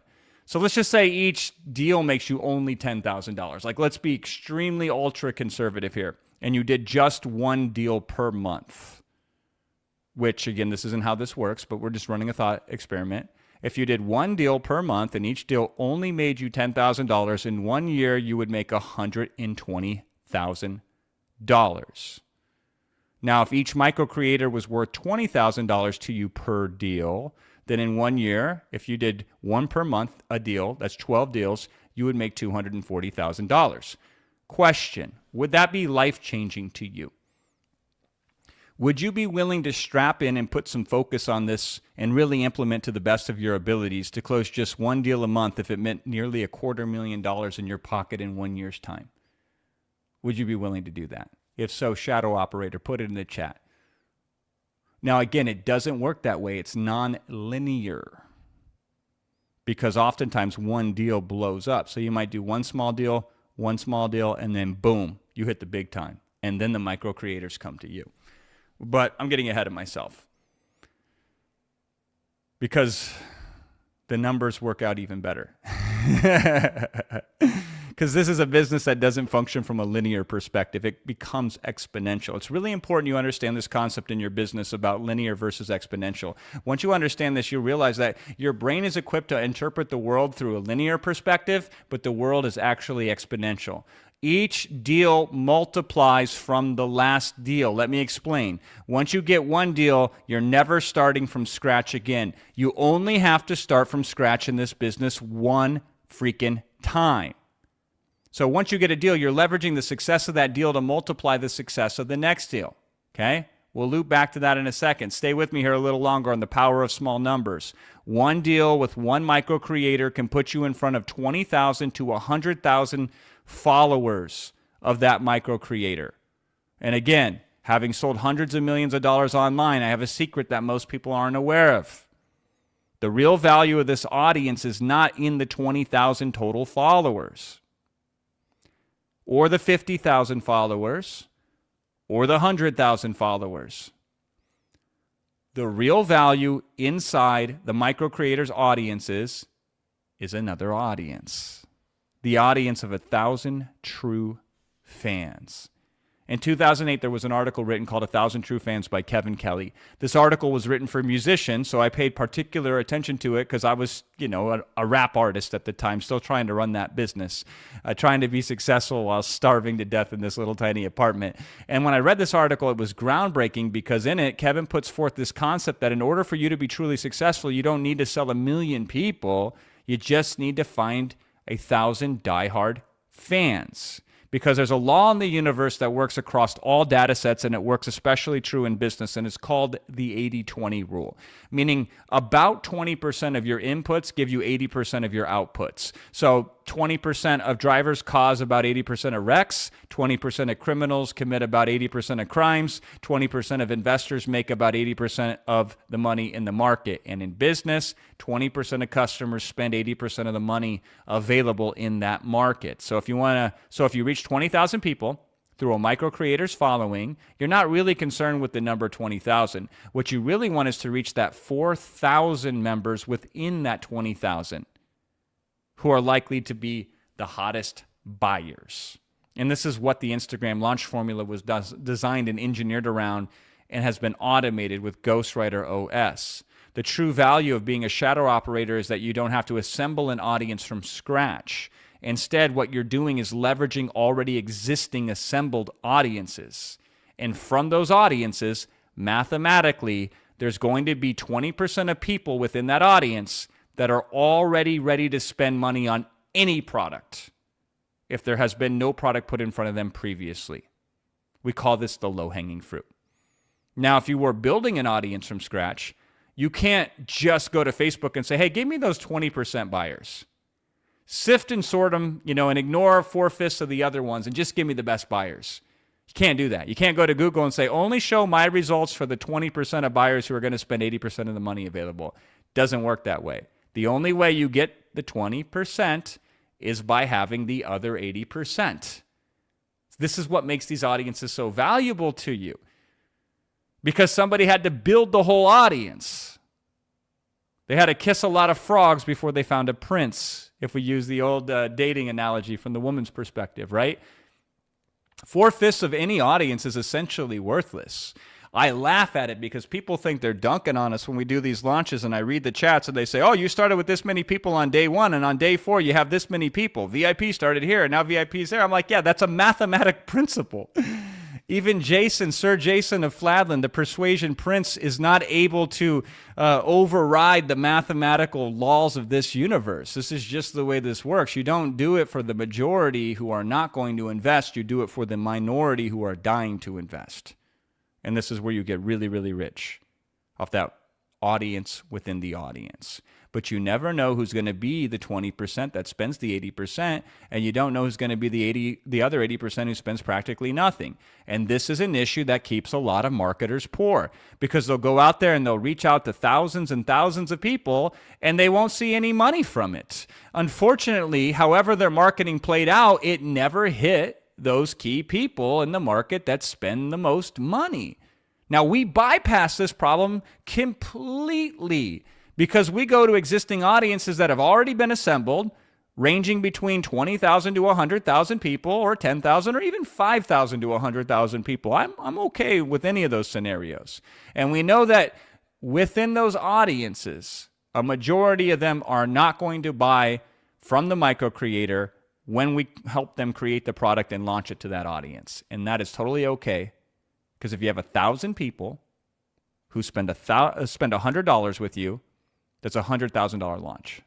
Speaker 2: So let's just say each deal makes you only $10,000. Like, let's be extremely ultra conservative here. And you did just one deal per month, which, again, this isn't how this works, but we're just running a thought experiment. If you did one deal per month and each deal only made you $10,000, in 1 year, you would make $120,000. Now, if each micro creator was worth $20,000 to you per deal, then in 1 year, if you did one per month, a deal, that's 12 deals, you would make $240,000. Question, would that be life-changing to you? Would you be willing to strap in and put some focus on this and really implement to the best of your abilities to close just one deal a month if it meant nearly $250,000 in your pocket in 1 year's time? Would you be willing to do that? If so, shadow operator, put it in the chat. Now, again, it doesn't work that way. It's non-linear because oftentimes one deal blows up. So you might do one small deal, and then boom, you hit the big time. And then the micro creators come to you. But I'm getting ahead of myself because the numbers work out even better. Because this is a business that doesn't function from a linear perspective. It becomes exponential. It's really important you understand this concept in your business about linear versus exponential. Once you understand this, you'll realize that your brain is equipped to interpret the world through a linear perspective, but the world is actually exponential. Each deal multiplies from the last deal. Let me explain. Once you get one deal, you're never starting from scratch again. You only have to start from scratch in this business one freaking time. So once you get a deal, you're leveraging the success of that deal to multiply the success of the next deal. Okay? We'll loop back to that in a second. Stay with me here a little longer on the power of small numbers. One deal with one micro creator can put you in front of 20,000 to 100,000 followers of that micro creator. And again, having sold hundreds of millions of dollars online, I have a secret that most people aren't aware of. The real value of this audience is not in the 20,000 total followers, or the 50,000 followers, or the 100,000 followers. The real value inside the micro creators' audiences is another audience. The audience of 1,000 true fans. In 2008, there was an article written called 1,000 True Fans by Kevin Kelly. This article was written for musicians, so I paid particular attention to it because I was, a rap artist at the time, still trying to run that business, trying to be successful while starving to death in this little tiny apartment. And when I read this article, it was groundbreaking because in it, Kevin puts forth this concept that in order for you to be truly successful, you don't need to sell 1 million people. You just need to find 1,000 diehard fans. Because there's a law in the universe that works across all data sets, and it works especially true in business, and it's called the 80-20 rule, meaning about 20% of your inputs give you 80% of your outputs. So 20% of drivers cause about 80% of wrecks, 20% of criminals commit about 80% of crimes, 20% of investors make about 80% of the money in the market. And in business, 20% of customers spend 80% of the money available in that market. So if you reach 20,000 people through a micro creator's following, you're not really concerned with the number 20,000. What you really want is to reach that 4,000 members within that 20,000 who are likely to be the hottest buyers. And this is what the Instagram launch formula was designed and engineered around and has been automated with Ghostwriter OS. The true value of being a shadow operator is that you don't have to assemble an audience from scratch. Instead, what you're doing is leveraging already existing assembled audiences. And from those audiences, mathematically, there's going to be 20% of people within that audience that are already ready to spend money on any product if there has been no product put in front of them previously. We call this the low-hanging fruit. Now, if you were building an audience from scratch, you can't just go to Facebook and say, hey, give me those 20% buyers. Sift and sort them, and ignore 4/5 of the other ones and just give me the best buyers. You can't do that. You can't go to Google and say, only show my results for the 20% of buyers who are going to spend 80% of the money available. Doesn't work that way. The only way you get the 20% is by having the other 80%. This is what makes these audiences so valuable to you. Because somebody had to build the whole audience. They had to kiss a lot of frogs before they found a prince, if we use the old dating analogy from the woman's perspective, right? 4/5 of any audience is essentially worthless. I laugh at it because people think they're dunking on us when we do these launches, and I read the chats and they say, oh, you started with this many people on day 1, and on day 4 you have this many people. VIP started here, and now VIP's there. I'm like, yeah, that's a mathematic principle. Even Jason, Sir Jason of Fladland, the persuasion prince, is not able to override the mathematical laws of this universe. This is just the way this works. You don't do it for the majority who are not going to invest. You do it for the minority who are dying to invest. And this is where you get really, really rich off that audience within the audience. But you never know who's going to be the 20% that spends the 80%, and you don't know who's going to be the other 80% who spends practically nothing. And this is an issue that keeps a lot of marketers poor, because they'll go out there and they'll reach out to thousands and thousands of people, and they won't see any money from it. Unfortunately, however their marketing played out, it never hit those key people in the market that spend the most money. Now, we bypass this problem completely because we go to existing audiences that have already been assembled, ranging between 20,000 to 100,000 people, or 10,000, or even 5,000 to 100,000 people. I'm okay with any of those scenarios. And we know that within those audiences, a majority of them are not going to buy from the micro creator when we help them create the product and launch it to that audience. And that is totally okay, because if you have 1,000 people who spend $100 with you, that's a $100,000 launch.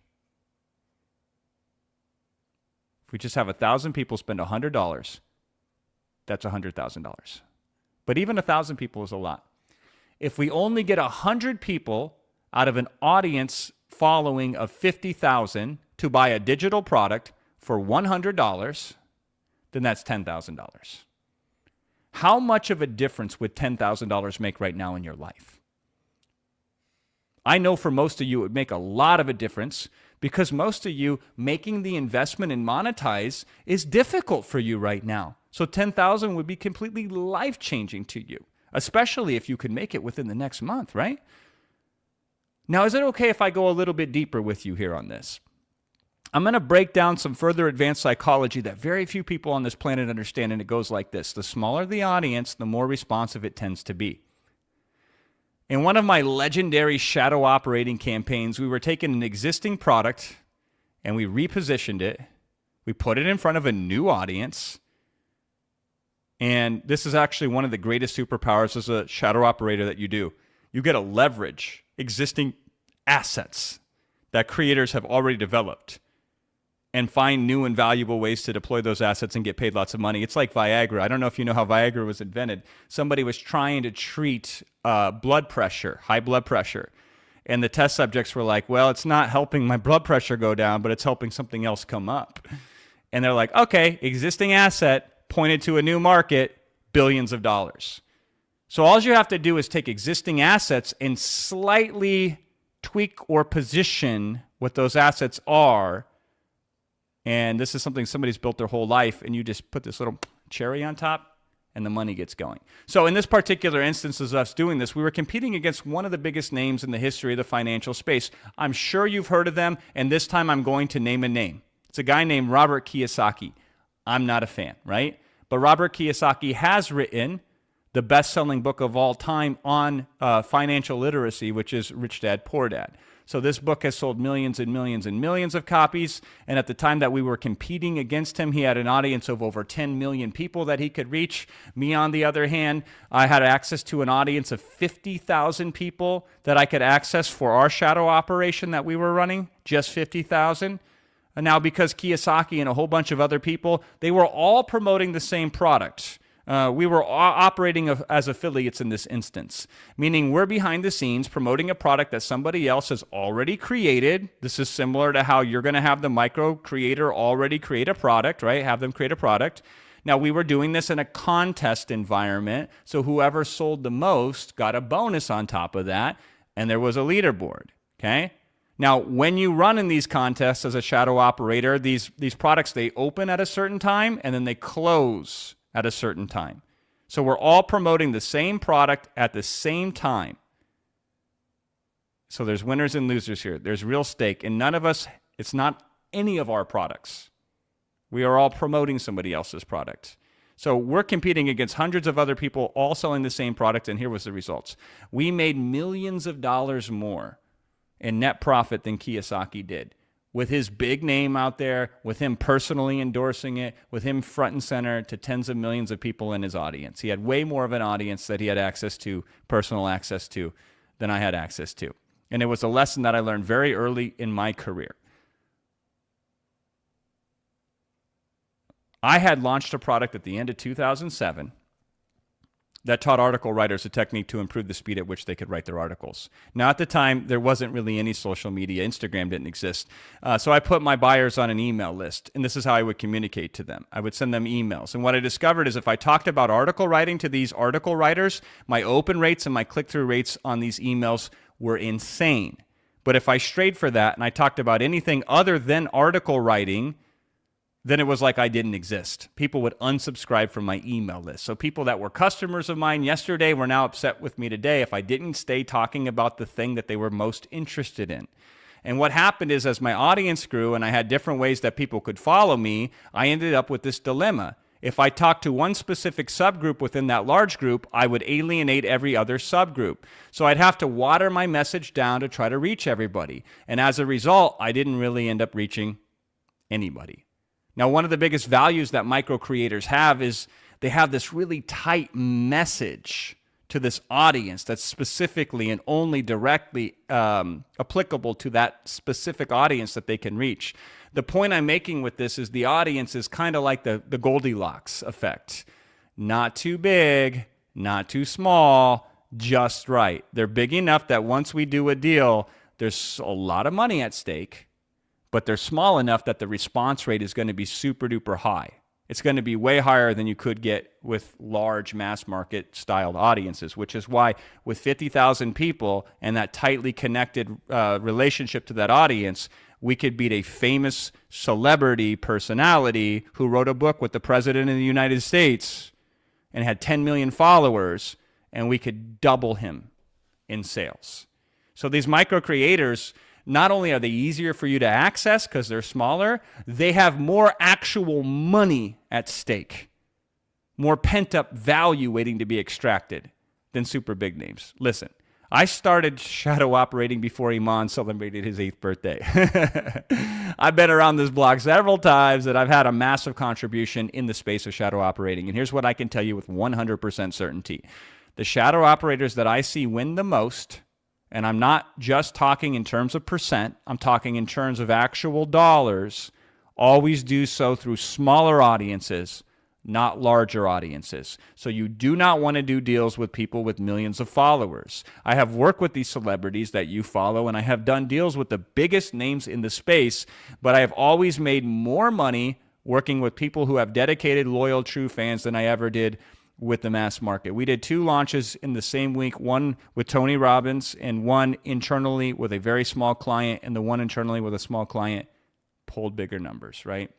Speaker 2: If we just have 1,000 people spend $100, that's $100,000. But even 1,000 people is a lot. If we only get 100 people out of an audience following of 50,000 to buy a digital product for $100, then that's $10,000. How much of a difference would $10,000 make right now in your life? I know for most of you it would make a lot of a difference, because most of you making the investment and monetize is difficult for you right now. So 10,000 would be completely life-changing to you, especially if you could make it within the next month, right? Now, is it okay if I go a little bit deeper with you here on this? I'm going to break down some further advanced psychology that very few people on this planet understand, and it goes like this. The smaller the audience, the more responsive it tends to be. In one of my legendary shadow operating campaigns, we were taking an existing product and we repositioned it. We put it in front of a new audience. And this is actually one of the greatest superpowers as a shadow operator that you do. You get to leverage existing assets that creators have already developed and find new and valuable ways to deploy those assets and get paid lots of money. It's like Viagra. I don't know if you know how Viagra was invented. Somebody was trying to treat blood pressure, high blood pressure. And the test subjects were like, well, it's not helping my blood pressure go down, but it's helping something else come up. And they're like, okay, existing asset pointed to a new market, billions of dollars. So all you have to do is take existing assets and slightly tweak or position what those assets are. And this is something somebody's built their whole life, and you just put this little cherry on top, and the money gets going. So in this particular instance of us doing this, we were competing against one of the biggest names in the history of the financial space. I'm sure you've heard of them, and this time I'm going to name a name. It's a guy named Robert Kiyosaki. I'm not a fan, right? But Robert Kiyosaki has written the best-selling book of all time on financial literacy, which is Rich Dad, Poor Dad. So this book has sold millions and millions and millions of copies. And at the time that we were competing against him, he had an audience of over 10 million people that he could reach. Me, on the other hand, I had access to an audience of 50,000 people that I could access for our shadow operation that we were running, just 50,000. And now because Kiyosaki and a whole bunch of other people, they were all promoting the same product. We were operating as affiliates in this instance, meaning we're behind the scenes promoting a product that somebody else has already created. This is similar to how you're going to have the micro creator already create a product, right? Have them create a product. Now, we were doing this in a contest environment, so whoever sold the most got a bonus on top of that, and there was a leaderboard, okay? Now, when you run in these contests as a shadow operator, these products, they open at a certain time, and then they close at a certain time. So we're all promoting the same product at the same time. So there's winners and losers here. There's real stake. And none of us, it's not any of our products. We are all promoting somebody else's product. So we're competing against hundreds of other people all selling the same product, and here was the results. We made millions of dollars more in net profit than Kiyosaki did, with his big name out there, with him personally endorsing it, with him front and center to tens of millions of people in his audience. He had way more of an audience that he had access to, personal access to, than I had access to. And it was a lesson that I learned very early in my career. I had launched a product at the end of 2007 that taught article writers a technique to improve the speed at which they could write their articles. Now, at the time, there wasn't really any social media. Instagram didn't exist. So I put my buyers on an email list, and this is how I would communicate to them. I would send them emails. And what I discovered is if I talked about article writing to these article writers, my open rates and my click-through rates on these emails were insane. But if I strayed for that and I talked about anything other than article writing, then it was like I didn't exist. People would unsubscribe from my email list. So people that were customers of mine yesterday were now upset with me today if I didn't stay talking about the thing that they were most interested in. And what happened is as my audience grew and I had different ways that people could follow me, I ended up with this dilemma. If I talked to one specific subgroup within that large group, I would alienate every other subgroup. So I'd have to water my message down to try to reach everybody. And as a result, I didn't really end up reaching anybody. Now, one of the biggest values that micro creators have is they have this really tight message to this audience that's specifically and only directly applicable to that specific audience that they can reach. The point I'm making with this is the audience is kind of like the Goldilocks effect. Not too big, not too small, just right. They're big enough that once we do a deal, there's a lot of money at stake, but they're small enough that the response rate is going to be super duper high. It's going to be way higher than you could get with large mass market styled audiences, which is why with 50,000 people and that tightly connected relationship to that audience, we could beat a famous celebrity personality who wrote a book with the president of the United States and had 10 million followers, and we could double him in sales. So these micro creators, not only are they easier for you to access because they're smaller, they have more actual money at stake, more pent-up value waiting to be extracted than super big names. Listen, I started shadow operating before Iman celebrated his 8th birthday. I've been around this block several times, and I've had a massive contribution in the space of shadow operating. And here's what I can tell you with 100% certainty. The shadow operators that I see win the most, and I'm not just talking in terms of percent, I'm talking in terms of actual dollars, always do so through smaller audiences, not larger audiences. So you do not want to do deals with people with millions of followers. I have worked with these celebrities that you follow, and I have done deals with the biggest names in the space, but I have always made more money working with people who have dedicated, loyal, true fans than I ever did with the mass market. We did 2 launches in the same week, one with Tony Robbins and one internally with a very small client, and the one internally with a small client pulled bigger numbers, right?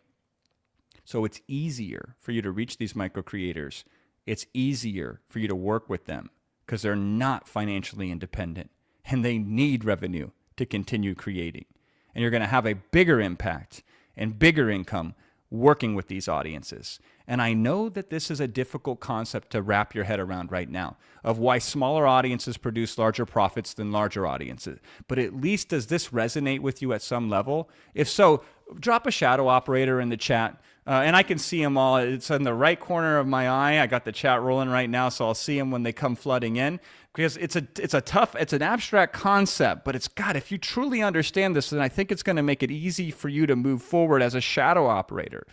Speaker 2: So it's easier for you to reach these micro creators. It's easier for you to work with them because they're not financially independent and they need revenue to continue creating. And you're going to have a bigger impact and bigger income working with these audiences. And I know that this is a difficult concept to wrap your head around right now of why smaller audiences produce larger profits than larger audiences. But at least does this resonate with you at some level? If so, drop a shadow operator in the chat. And I can see them all. It's in the right corner of my eye. I got the chat rolling right now, so I'll see them when they come flooding in. Because it's an abstract concept, but God, if you truly understand this, then I think it's going to make it easy for you to move forward as a shadow operator.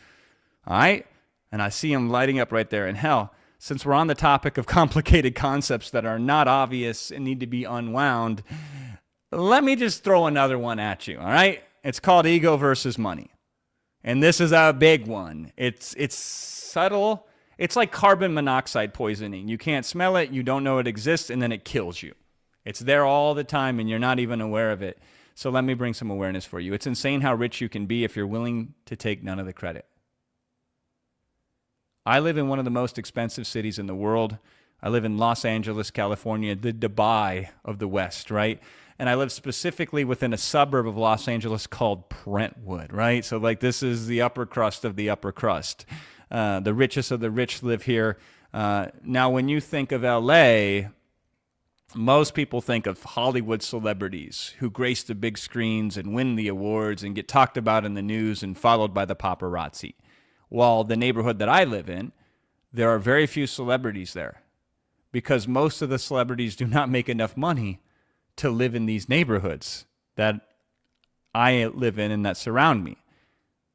Speaker 2: All right? And I see them lighting up right there. And hell, since we're on the topic of complicated concepts that are not obvious and need to be unwound, let me just throw another one at you, all right? It's called ego versus money. And this is a big one. It's subtle. It's like carbon monoxide poisoning. You can't smell it, you don't know it exists, and then it kills you. It's there all the time, and you're not even aware of it. So let me bring some awareness for you. It's insane how rich you can be if you're willing to take none of the credit. I live in one of the most expensive cities in the world. I live in Los Angeles, California, the Dubai of the West, right? And I live specifically within a suburb of Los Angeles called Brentwood, right? So like this is the upper crust of the upper crust. The richest of the rich live here. Now, when you think of LA, most people think of Hollywood celebrities who grace the big screens and win the awards and get talked about in the news and followed by the paparazzi. While the neighborhood that I live in, there are very few celebrities there because most of the celebrities do not make enough money to live in these neighborhoods that I live in and that surround me.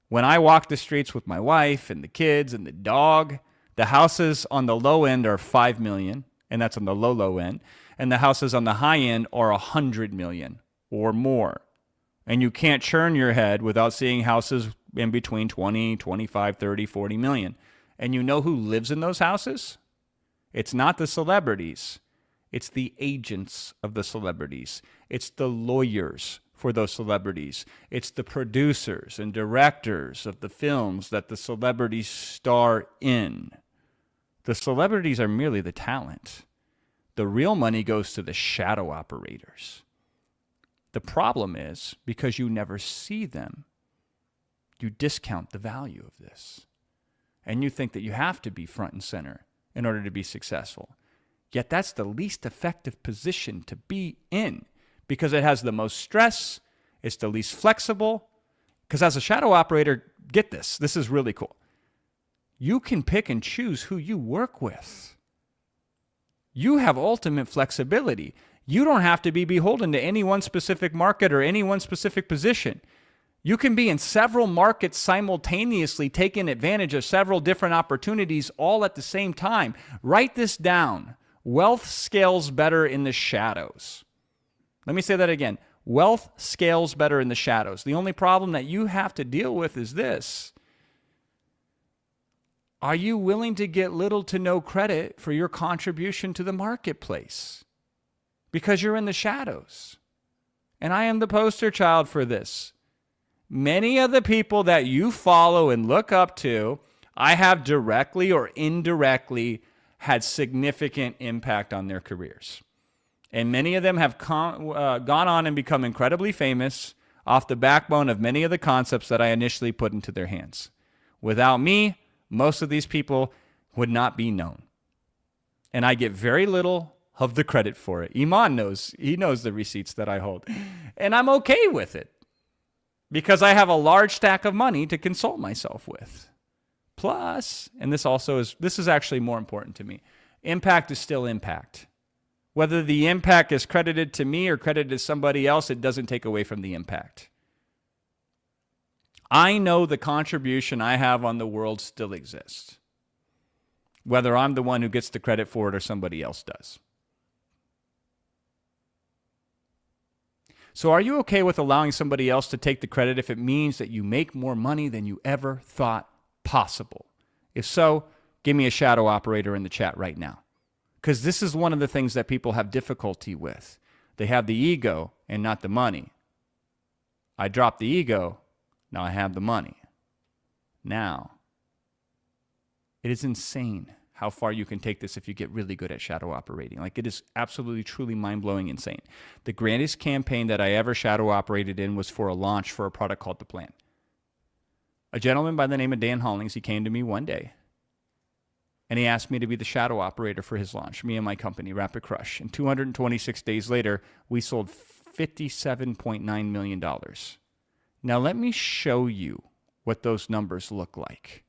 Speaker 2: When I walk the streets with my wife and the kids and the dog, the houses on the low end are 5 million, and that's on the low end, and the houses on the high end are 100 million or more. And you can't churn your head without seeing houses in between 20, 25, 30, 40 million. And you know who lives in those houses? It's not the celebrities. It's the agents of the celebrities. It's the lawyers for those celebrities. It's the producers and directors of the films that the celebrities star in. The celebrities are merely the talent. The real money goes to the shadow operators. The problem is, because you never see them, you discount the value of this. And you think that you have to be front and center in order to be successful. Yet that's the least effective position to be in because it has the most stress, it's the least flexible. Because as a shadow operator, get this, this is really cool. You can pick and choose who you work with. You have ultimate flexibility. You don't have to be beholden to any one specific market or any one specific position. You can be in several markets simultaneously, taking advantage of several different opportunities all at the same time. Write this down. Wealth scales better in the shadows. Let me say that again. Wealth scales better in the shadows. The only problem that you have to deal with is this. Are you willing to get little to no credit for your contribution to the marketplace? Because you're in the shadows. And I am the poster child for this. Many of the people that you follow and look up to, I have directly or indirectly had significant impact on their careers. And many of them have gone on and become incredibly famous off the backbone of many of the concepts that I initially put into their hands. Without me, most of these people would not be known. And I get very little of the credit for it. Iman knows. He knows the receipts that I hold. And I'm okay with it. Because I have a large stack of money to console myself with. Plus, and this is actually more important to me, impact is still impact. Whether the impact is credited to me or credited to somebody else, it doesn't take away from the impact. I know the contribution I have on the world still exists. Whether I'm the one who gets the credit for it or somebody else does. So are you okay with allowing somebody else to take the credit if it means that you make more money than you ever thought possible? If so, give me a shadow operator in the chat right now. Because this is one of the things that people have difficulty with. They have the ego and not the money. I dropped the ego, now I have the money. Now, it is insane how far you can take this if you get really good at shadow operating. Like, it is absolutely, truly mind-blowing insane. The grandest campaign that I ever shadow operated in was for a launch for a product called The Plan. A gentleman by the name of Dan Hollings, he came to me one day, And he asked me to be the shadow operator for his launch, me and my company, Rapid Crush. And 226 days later, we sold $57.9 million. Now, let me show you what those numbers look like.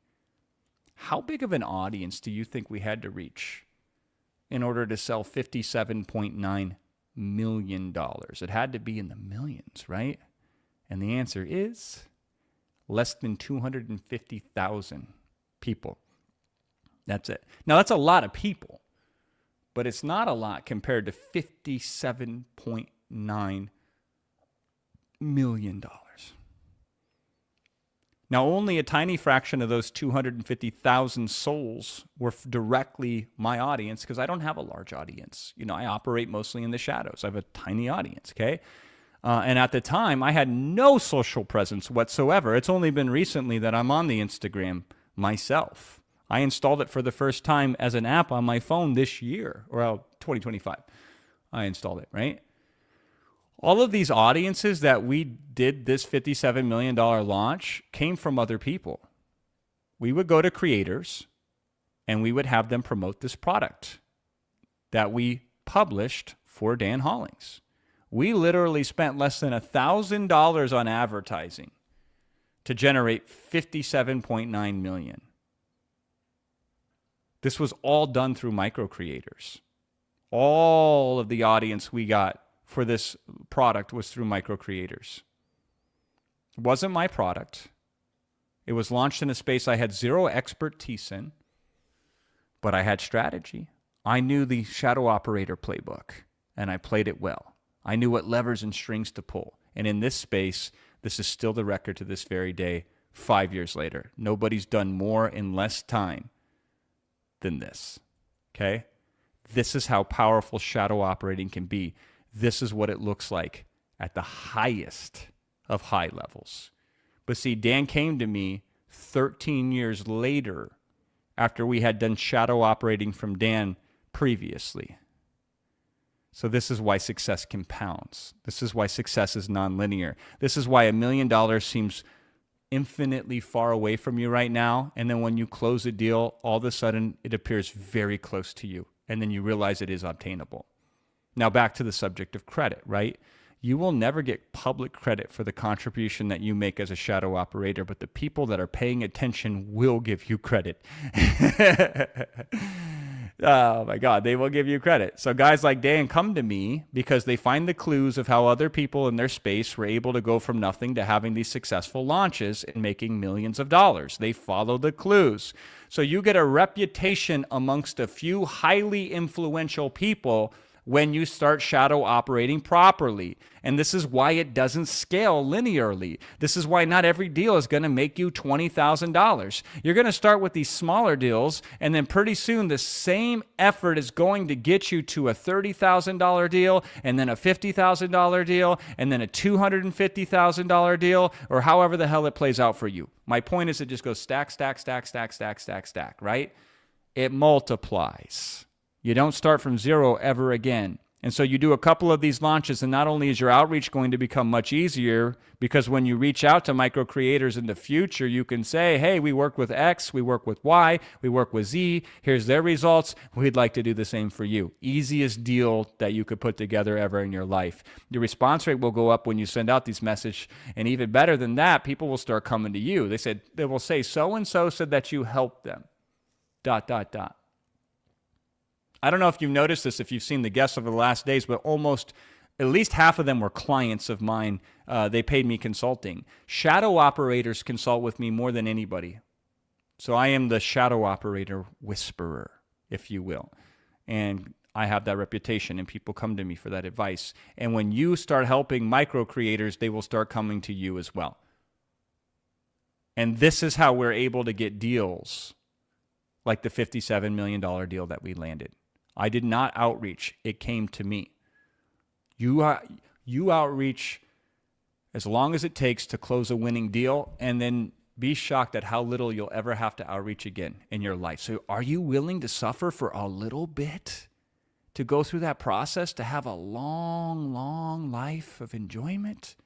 Speaker 2: How big of an audience do you think we had to reach in order to sell $57.9 million? It had to be in the millions, right? And the answer is less than 250,000 people. That's it. Now, that's a lot of people, but it's not a lot compared to $57.9 million. Now, only a tiny fraction of those 250,000 souls were directly my audience because I don't have a large audience. I operate mostly in the shadows. I have a tiny audience, okay? And at the time, I had no social presence whatsoever. It's only been recently that I'm on the Instagram myself. I installed it for the first time as an app on my phone this year, or 2025. I installed it, right? All of these audiences that we did this $57 million launch came from other people. We would go to creators and we would have them promote this product that we published for Dan Hollings. We literally spent less than $1,000 on advertising to generate $57.9 million. This was all done through micro creators. All of the audience we got for this product was through micro creators. It wasn't my product. It was launched in a space I had zero expertise in, but I had strategy. I knew the shadow operator playbook, and I played it well. I knew what levers and strings to pull. And in this space, this is still the record to this very day, 5 years later. Nobody's done more in less time than this, okay? This is how powerful shadow operating can be. This is what it looks like at the highest of high levels. But see, Dan came to me 13 years later after we had done shadow operating from Dan previously. So this is why success compounds. This is why success is nonlinear. This is why $1 million seems infinitely far away from you right now. And then when you close a deal, all of a sudden it appears very close to you. And then you realize it is obtainable. Now back to the subject of credit, right? You will never get public credit for the contribution that you make as a shadow operator, but the people that are paying attention will give you credit. Oh my God, they will give you credit. So guys like Dan come to me because they find the clues of how other people in their space were able to go from nothing to having these successful launches and making millions of dollars. They follow the clues. So you get a reputation amongst a few highly influential people when you start shadow operating properly. And this is why it doesn't scale linearly. This is why not every deal is going to make you $20,000. You're going to start with these smaller deals, and then pretty soon the same effort is going to get you to a $30,000 deal, and then a $50,000 deal, and then a $250,000 deal, or however the hell it plays out for you. My point is it just goes stack, stack, stack, stack, stack, stack, stack, right? It multiplies. You don't start from zero ever again. And so you do a couple of these launches, and not only is your outreach going to become much easier, because when you reach out to micro creators in the future, you can say, hey, we work with X, we work with Y, we work with Z, here's their results, we'd like to do the same for you. Easiest deal that you could put together ever in your life. Your response rate will go up when you send out these messages, and even better than that, people will start coming to you. They will say, so-and-so said that you helped them, ... I don't know if you've noticed this, if you've seen the guests over the last days, but almost at least half of them were clients of mine. They paid me consulting. Shadow operators consult with me more than anybody. So I am the shadow operator whisperer, if you will. And I have that reputation, and people come to me for that advice. And when you start helping micro creators, they will start coming to you as well. And this is how we're able to get deals like the $57 million deal that we landed. I did not outreach. It came to me. You outreach as long as it takes to close a winning deal, and then be shocked at how little you'll ever have to outreach again in your life. So are you willing to suffer for a little bit to go through that process, to have a long, long life of enjoyment?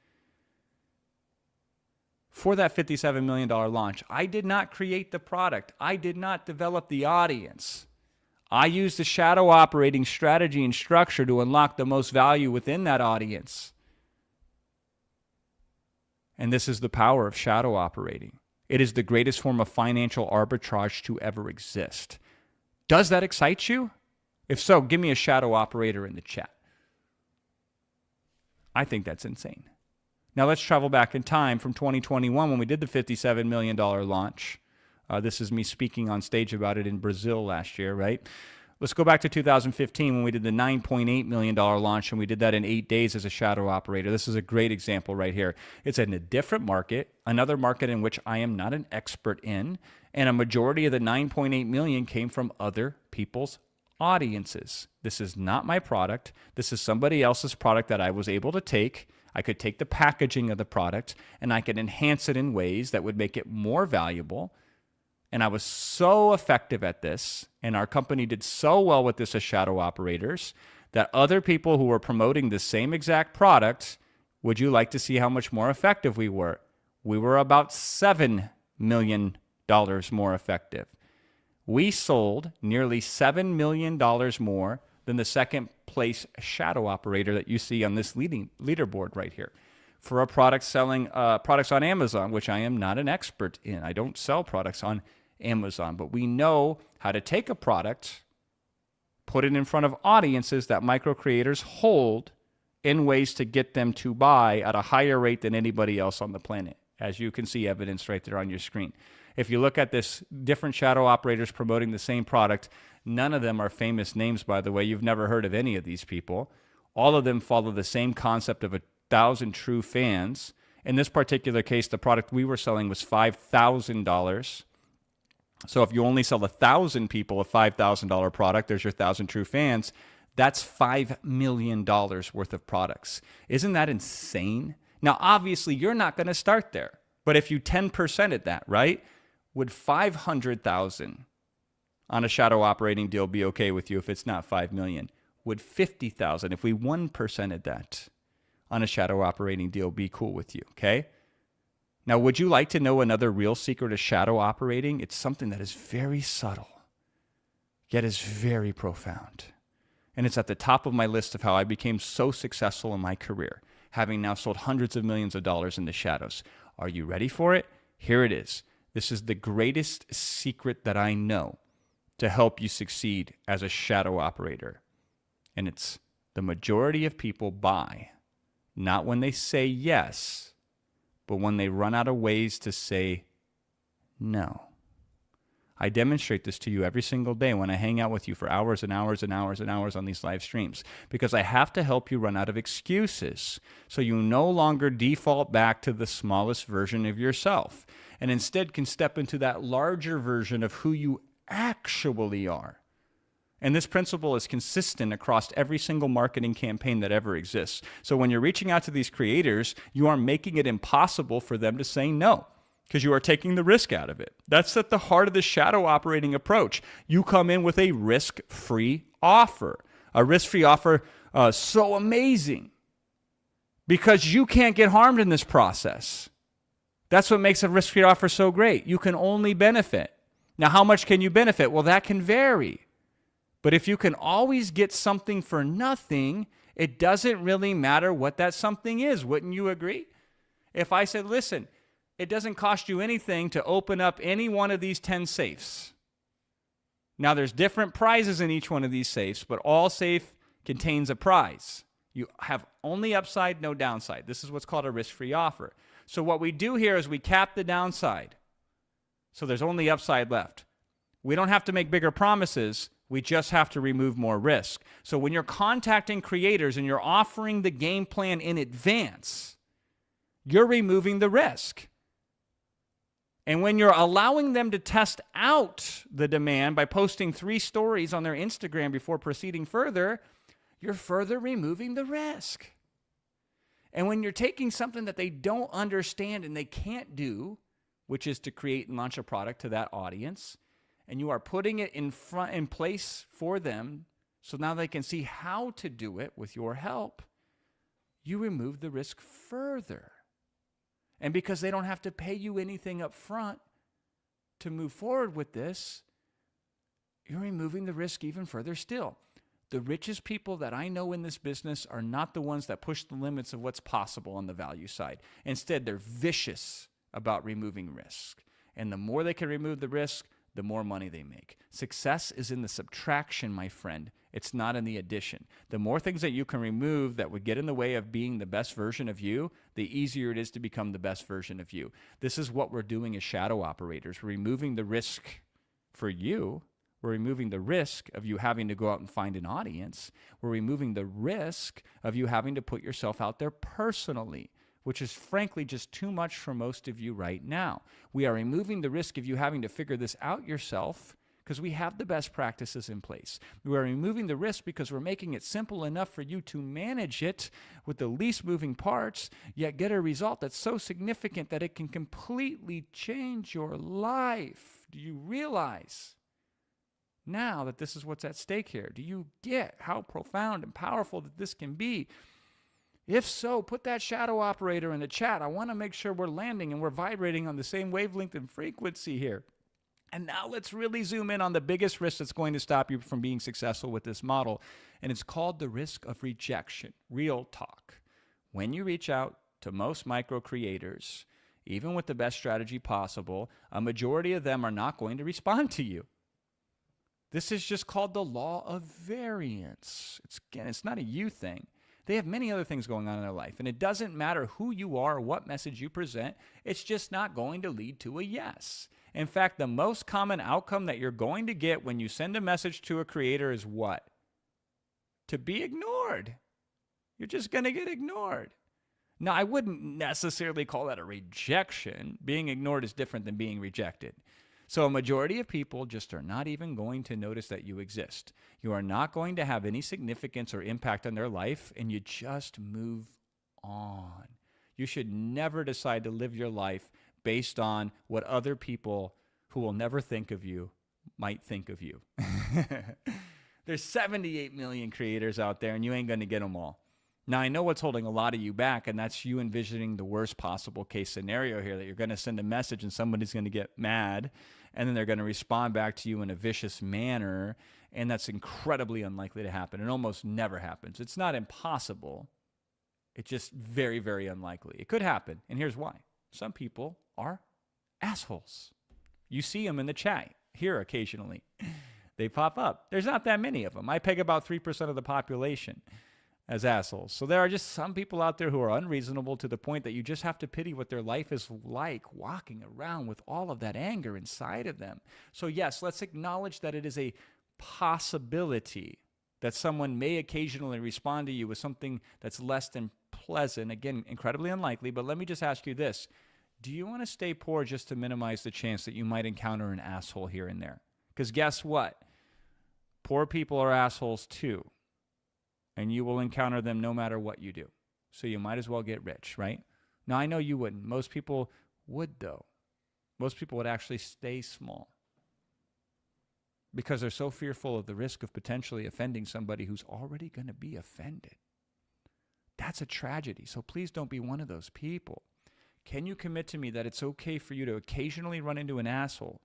Speaker 2: for that $57 million launch. I did not create the product. I did not develop the audience. I used the shadow operating strategy and structure to unlock the most value within that audience. And this is the power of shadow operating. It is the greatest form of financial arbitrage to ever exist. Does that excite you? If so, give me a shadow operator in the chat. I think that's insane. Now let's travel back in time from 2021 when we did the $57 million launch. This is me speaking on stage about it in Brazil last year, right? Let's go back to 2015 when we did the $9.8 million launch, and we did that in 8 days as a shadow operator. This is a great example right here. It's in a different market, another market in which I am not an expert in, and a majority of the 9.8 million came from other people's audiences. This is not my product. This is somebody else's product that I was able to take. I could take the packaging of the product and I could enhance it in ways that would make it more valuable. And I was so effective at this, and our company did so well with this as shadow operators, that other people who were promoting the same exact product, would you like to see how much more effective we were? We were about $7 million more effective. We sold nearly $7 million more than the second place shadow operator that you see on this leaderboard right here. For a product selling products on Amazon, which I am not an expert in. I don't sell products on Amazon, but we know how to take a product, put it in front of audiences that micro creators hold in ways to get them to buy at a higher rate than anybody else on the planet, as you can see evidence right there on your screen. If you look at this, different shadow operators promoting the same product, none of them are famous names, by the way. You've never heard of any of these people. All of them follow the same concept of 1,000 true fans. In this particular case, the product we were selling was $5,000. So if you only sell 1,000 people a $5,000 product, there's your 1,000 true fans. That's $5 million worth of products. Isn't that insane? Now, obviously, you're not going to start there. But if you 10% at that, right? Would 500,000 on a shadow operating deal be okay with you if it's not 5 million? Would 50,000, if we 1% at that on a shadow operating deal, be cool with you? Okay? Now, would you like to know another real secret of shadow operating? It's something that is very subtle, yet is very profound. And it's at the top of my list of how I became so successful in my career, having now sold hundreds of millions of dollars in the shadows. Are you ready for it? Here it is. This is the greatest secret that I know to help you succeed as a shadow operator. And it's the majority of people buy, not when they say yes, but when they run out of ways to say no. I demonstrate this to you every single day when I hang out with you for hours and hours and hours and hours on these live streams, because I have to help you run out of excuses so you no longer default back to the smallest version of yourself and instead can step into that larger version of who you actually are. And this principle is consistent across every single marketing campaign that ever exists. So when you're reaching out to these creators, you are making it impossible for them to say no, because you are taking the risk out of it. That's at the heart of the shadow operating approach. You come in with a risk-free offer. A risk-free offer so amazing because you can't get harmed in this process. That's what makes a risk-free offer so great. You can only benefit. Now, how much can you benefit? Well, that can vary. But if you can always get something for nothing, it doesn't really matter what that something is. Wouldn't you agree? If I said, listen, it doesn't cost you anything to open up any one of these 10 safes. Now, there's different prizes in each one of these safes, but all safe contains a prize. You have only upside, no downside. This is what's called a risk-free offer. So what we do here is we cap the downside. So there's only upside left. We don't have to make bigger promises. We just have to remove more risk. So when you're contacting creators and you're offering the game plan in advance, you're removing the risk. And when you're allowing them to test out the demand by posting 3 stories on their Instagram before proceeding further, you're further removing the risk. And when you're taking something that they don't understand and they can't do, which is to create and launch a product to that audience, and you are putting it in place for them so now they can see how to do it with your help, you remove the risk further. And because they don't have to pay you anything up front to move forward with this, you're removing the risk even further still. The richest people that I know in this business are not the ones that push the limits of what's possible on the value side. Instead, they're vicious about removing risk. And the more they can remove the risk, the more money they make. Success is in the subtraction, my friend. It's not in the addition. The more things that you can remove that would get in the way of being the best version of you, the easier it is to become the best version of you. This is what we're doing as shadow operators. We're removing the risk for you. We're removing the risk of you having to go out and find an audience. We're removing the risk of you having to put yourself out there personally, which is frankly just too much for most of you right now. We are removing the risk of you having to figure this out yourself because we have the best practices in place. We are removing the risk because we're making it simple enough for you to manage it with the least moving parts, yet get a result that's so significant that it can completely change your life. Do you realize now that this is what's at stake here? Do you get how profound and powerful that this can be? If so, put that shadow operator in the chat. I want to make sure we're landing and we're vibrating on the same wavelength and frequency here. And now let's really zoom in on the biggest risk that's going to stop you from being successful with this model. And it's called the risk of rejection. Real talk. When you reach out to most micro creators, even with the best strategy possible, a majority of them are not going to respond to you. This is just called the law of variance. It's not a you thing. They have many other things going on in their life, and it doesn't matter who you are or what message you present. It's just not going to lead to a yes. In fact, the most common outcome that you're going to get when you send a message to a creator is what? To be ignored. You're just going to get ignored. Now, I wouldn't necessarily call that a rejection. Being ignored is different than being rejected. So a majority of people just are not even going to notice that you exist. You are not going to have any significance or impact on their life, and you just move on. You should never decide to live your life based on what other people who will never think of you might think of you. There's 78 million creators out there, and you ain't going to get them all. Now, I know what's holding a lot of you back, and that's you envisioning the worst possible case scenario here, that you're going to send a message and somebody's going to get mad, and then they're going to respond back to you in a vicious manner, and that's incredibly unlikely to happen. It almost never happens. It's not impossible. It's just very, very unlikely. It could happen, and here's why. Some people are assholes. You see them in the chat here occasionally. They pop up. There's not that many of them. I peg about 3% of the population as assholes. So there are just some people out there who are unreasonable to the point that you just have to pity what their life is like walking around with all of that anger inside of them. So yes, let's acknowledge that it is a possibility that someone may occasionally respond to you with something that's less than pleasant. Again, incredibly unlikely, but let me just ask you this. Do you want to stay poor just to minimize the chance that you might encounter an asshole here and there? Because guess what? Poor people are assholes too. And you will encounter them no matter what you do. So you might as well get rich, right? Now, I know you wouldn't. Most people would, though. Most people would actually stay small because they're so fearful of the risk of potentially offending somebody who's already going to be offended. That's a tragedy. So please don't be one of those people. Can you commit to me that it's okay for you to occasionally run into an asshole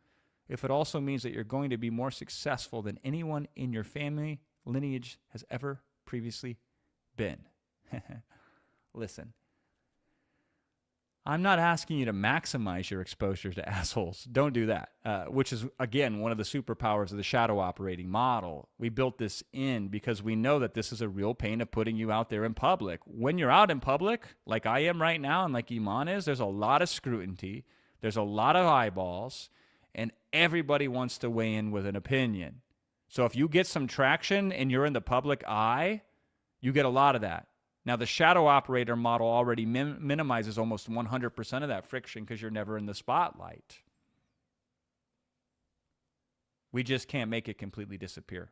Speaker 2: if it also means that you're going to be more successful than anyone in your family lineage has ever previously been? Listen, I'm not asking you to maximize your exposure to assholes. Don't do that, which is, again, one of the superpowers of the shadow operating model. We built this in because we know that this is a real pain of putting you out there in public. When you're out in public, like I am right now and like Iman is, there's a lot of scrutiny, there's a lot of eyeballs, and everybody wants to weigh in with an opinion. So if you get some traction and you're in the public eye, you get a lot of that. Now, the shadow operator model already minimizes almost 100% of that friction because you're never in the spotlight. We just can't make it completely disappear.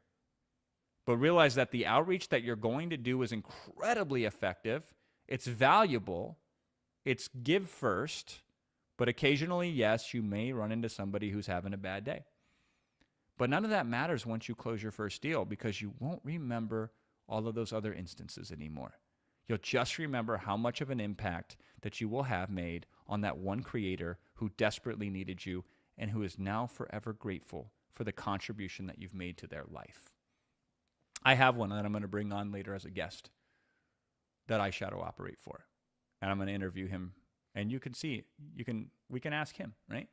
Speaker 2: But realize that the outreach that you're going to do is incredibly effective. It's valuable. It's give first. But occasionally, yes, you may run into somebody who's having a bad day. But none of that matters once you close your first deal because you won't remember all of those other instances anymore. You'll just remember how much of an impact that you will have made on that one creator who desperately needed you and who is now forever grateful for the contribution that you've made to their life. I have one that I'm going to bring on later as a guest that I shadow operate for. And I'm going to interview him. And you can see, we can ask him, right?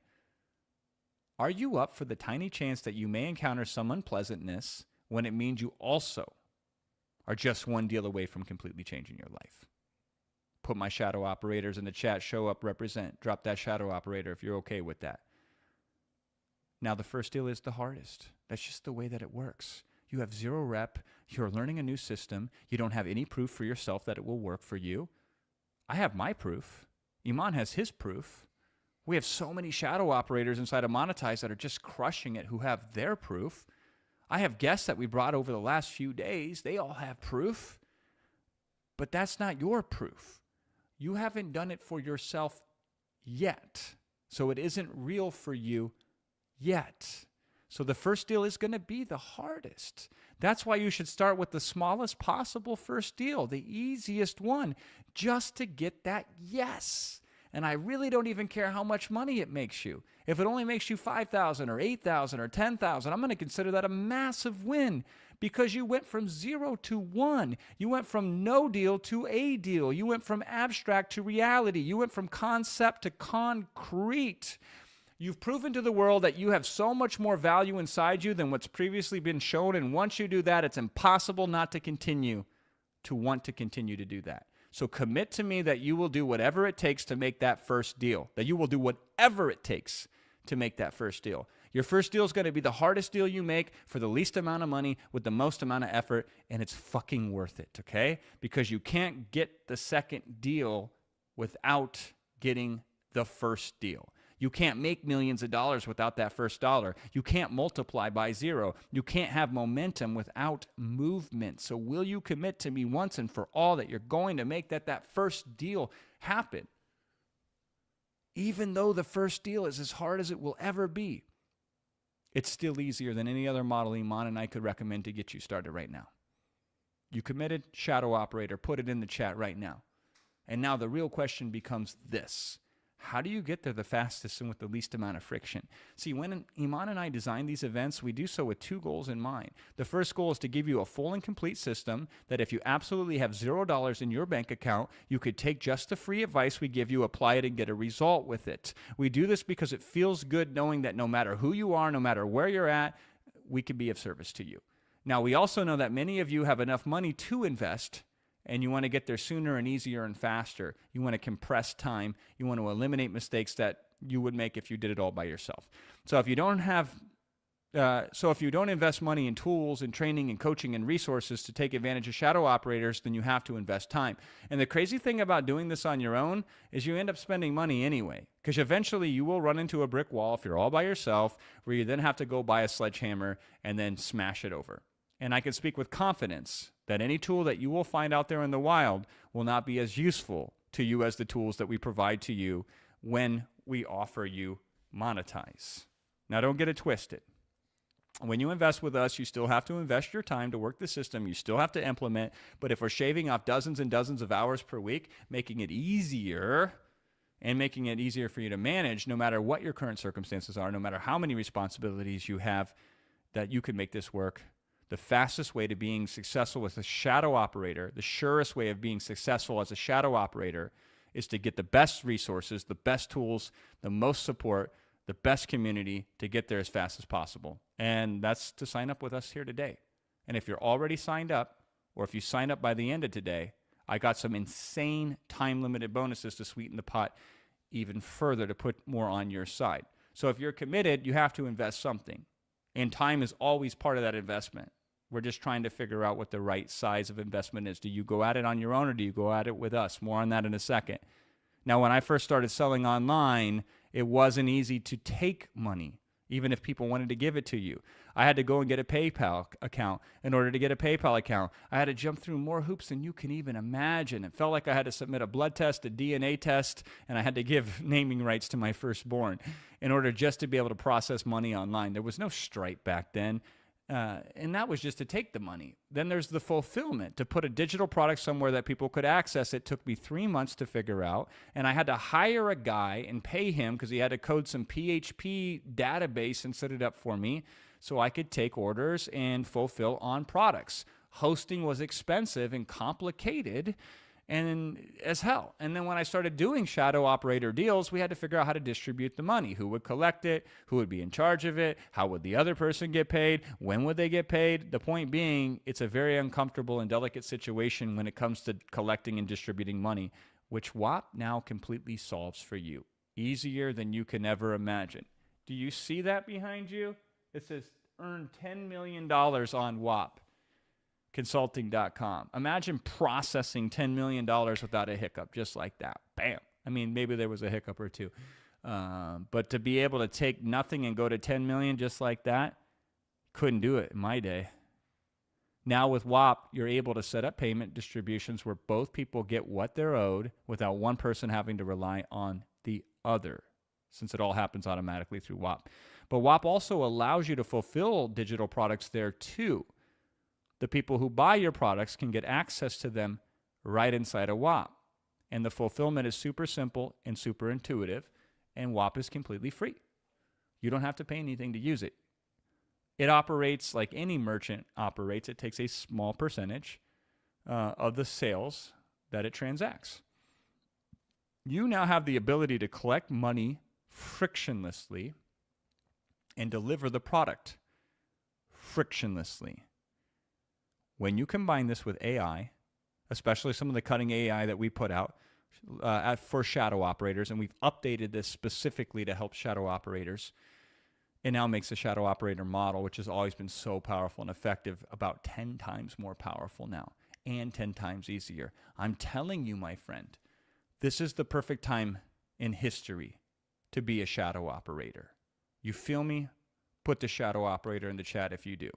Speaker 2: Are you up for the tiny chance that you may encounter some unpleasantness when it means you also are just one deal away from completely changing your life? Put my shadow operators in the chat. Show up, represent. Drop that shadow operator if you're okay with that. Now, the first deal is the hardest. That's just the way that it works. You have 0 rep. You're learning a new system. You don't have any proof for yourself that it will work for you. I have my proof. Iman has his proof. We have so many shadow operators inside of Monetize that are just crushing it who have their proof. I have guests that we brought over the last few days. They all have proof. But that's not your proof. You haven't done it for yourself yet. So it isn't real for you yet. So the first deal is going to be the hardest. That's why you should start with the smallest possible first deal, the easiest one, just to get that yes. And I really don't even care how much money it makes you. If it only makes you $5,000 or $8,000 or $10,000, I'm going to consider that a massive win because you went from 0 to 1. You went from no deal to a deal. You went from abstract to reality. You went from concept to concrete. You've proven to the world that you have so much more value inside you than what's previously been shown. And once you do that, it's impossible not to continue to want to continue to do that. So commit to me that you will do whatever it takes to make that first deal, that you will do whatever it takes to make that first deal. Your first deal is going to be the hardest deal you make for the least amount of money with the most amount of effort, and it's fucking worth it, okay? Because you can't get the second deal without getting the first deal. You can't make millions of dollars without that first dollar. You can't multiply by 0. You can't have momentum without movement. So will you commit to me once and for all that you're going to make that first deal happen? Even though the first deal is as hard as it will ever be, it's still easier than any other model Iman and I could recommend to get you started right now. You committed? Shadow operator, put it in the chat right now. And now the real question becomes this. How do you get there the fastest and with the least amount of friction? See, when Iman and I design these events, we do so with 2 goals in mind. The first goal is to give you a full and complete system that if you absolutely have $0 in your bank account, you could take just the free advice we give you, apply it, and get a result with it. We do this because it feels good knowing that no matter who you are, no matter where you're at, we can be of service to you. Now, we also know that many of you have enough money to invest, and you want to get there sooner and easier and faster. You want to compress time. You want to eliminate mistakes that you would make if you did it all by yourself. So if you don't invest money in tools and training and coaching and resources to take advantage of shadow operators, then you have to invest time. And the crazy thing about doing this on your own is you end up spending money anyway, because eventually you will run into a brick wall if you're all by yourself, where you then have to go buy a sledgehammer and then smash it over. And I can speak with confidence that any tool that you will find out there in the wild will not be as useful to you as the tools that we provide to you when we offer you Monetize. Now, don't get it twisted. When you invest with us, you still have to invest your time to work the system. You still have to implement. But if we're shaving off dozens and dozens of hours per week, making it easier and making it easier for you to manage, no matter what your current circumstances are, no matter how many responsibilities you have, that you can make this work. The fastest way to being successful with a shadow operator, the surest way of being successful as a shadow operator, is to get the best resources, the best tools, the most support, the best community to get there as fast as possible. And that's to sign up with us here today. And if you're already signed up, or if you sign up by the end of today, I got some insane time-limited bonuses to sweeten the pot even further to put more on your side. So if you're committed, you have to invest something. And time is always part of that investment. We're just trying to figure out what the right size of investment is. Do you go at it on your own or do you go at it with us? More on that in a second. Now, when I first started selling online, it wasn't easy to take money, even if people wanted to give it to you. I had to go and get a PayPal account. In order to get a PayPal account, I had to jump through more hoops than you can even imagine. It felt like I had to submit a blood test, a DNA test, and I had to give naming rights to my firstborn in order just to be able to process money online. There was no Stripe back then. And that was just to take the money. Then there's the fulfillment. To put a digital product somewhere that people could access, it took me 3 months to figure out. And I had to hire a guy and pay him because he had to code some PHP database and set it up for me so I could take orders and fulfill on products. Hosting was expensive and complicated and as hell. And then when I started doing shadow operator deals, we had to figure out how to distribute the money. Who would collect it? Who would be in charge of it? How would the other person get paid? When would they get paid? The point being, it's a very uncomfortable and delicate situation when it comes to collecting and distributing money, which WAP now completely solves for you. Easier than you can ever imagine. Do you see that behind you? It says earn $10 million on WAP. Consulting.com. Imagine processing $10 million without a hiccup, just like that. Bam. I mean, maybe there was a hiccup or two. But to be able to take nothing and go to 10 million just like that, couldn't do it in my day. Now with WAP, you're able to set up payment distributions where both people get what they're owed without one person having to rely on the other, since it all happens automatically through WAP. But WAP also allows you to fulfill digital products there too. The people who buy your products can get access to them right inside of WAP. And the fulfillment is super simple and super intuitive, and WAP is completely free. You don't have to pay anything to use it. It operates like any merchant operates. It takes a small percentage of the sales that it transacts. You now have the ability to collect money frictionlessly and deliver the product frictionlessly. When you combine this with AI, especially some of the cutting AI that we put out for shadow operators, and we've updated this specifically to help shadow operators, it now makes the shadow operator model, which has always been so powerful and effective, about 10 times more powerful now and 10 times easier. I'm telling you, my friend, this is the perfect time in history to be a shadow operator. You feel me? Put the shadow operator in the chat if you do.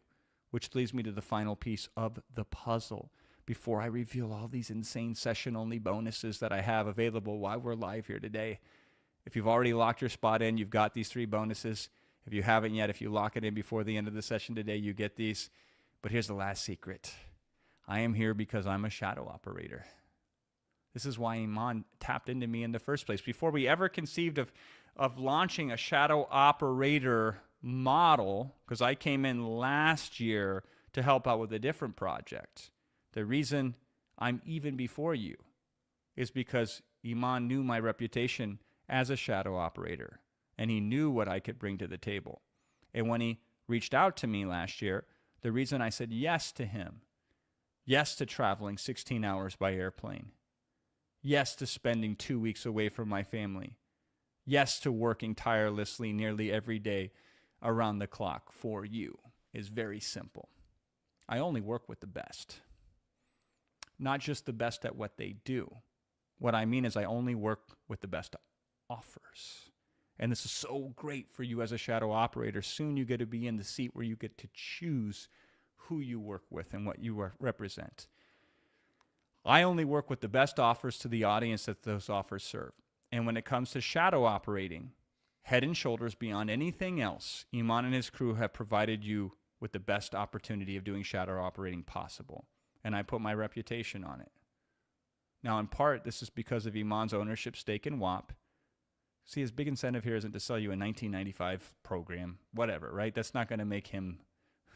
Speaker 2: Which leads me to the final piece of the puzzle before I reveal all these insane session-only bonuses that I have available while we're live here today. If you've already locked your spot in, you've got these 3 bonuses. If you haven't yet, if you lock it in before the end of the session today, you get these. But here's the last secret. I am here because I'm a shadow operator. This is why Iman tapped into me in the first place. Before we ever conceived of launching a shadow operator model, because I came in last year to help out with a different project. The reason I'm even before you is because Iman knew my reputation as a shadow operator, and he knew what I could bring to the table. And when he reached out to me last year, the reason I said yes to him, yes to traveling 16 hours by airplane, yes to spending 2 weeks away from my family, yes to working tirelessly nearly every day around the clock for you is very simple. I only work with the best. Not just the best at what they do. What I mean is I only work with the best offers. And this is so great for you as a shadow operator. Soon you get to be in the seat where you get to choose who you work with and what you represent. I only work with the best offers to the audience that those offers serve. And when it comes to shadow operating, head and shoulders beyond anything else, Iman and his crew have provided you with the best opportunity of doing shadow operating possible. And I put my reputation on it. Now, in part, this is because of Iman's ownership stake in WAP. See, his big incentive here isn't to sell you a 1995 program, whatever, right? That's not going to make him,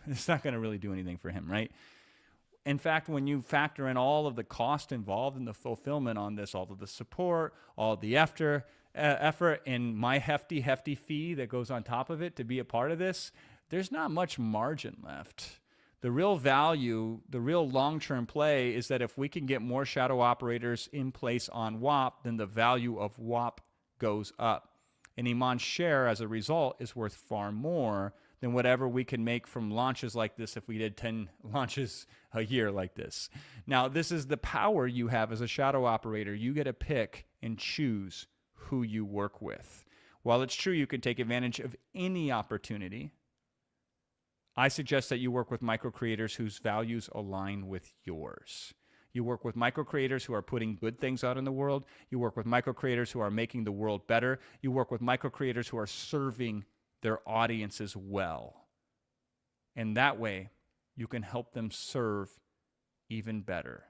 Speaker 2: it's not going to really do anything for him, right? In fact, when you factor in all of the cost involved in the fulfillment on this, all of the support, all of the effort, and my hefty fee that goes on top of it to be a part of this, there's not much margin left. The real value, the real long-term play is that if we can get more shadow operators in place on WAP, then the value of WAP goes up. And Iman's share as a result is worth far more than whatever we can make from launches like this if we did 10 launches a year like this. Now, this is the power you have as a shadow operator. You get to pick and choose who you work with. While it's true you can take advantage of any opportunity, I suggest that you work with micro creators whose values align with yours. You work with micro creators who are putting good things out in the world. You work with micro creators who are making the world better. You work with micro creators who are serving their audiences well. And that way, you can help them serve even better.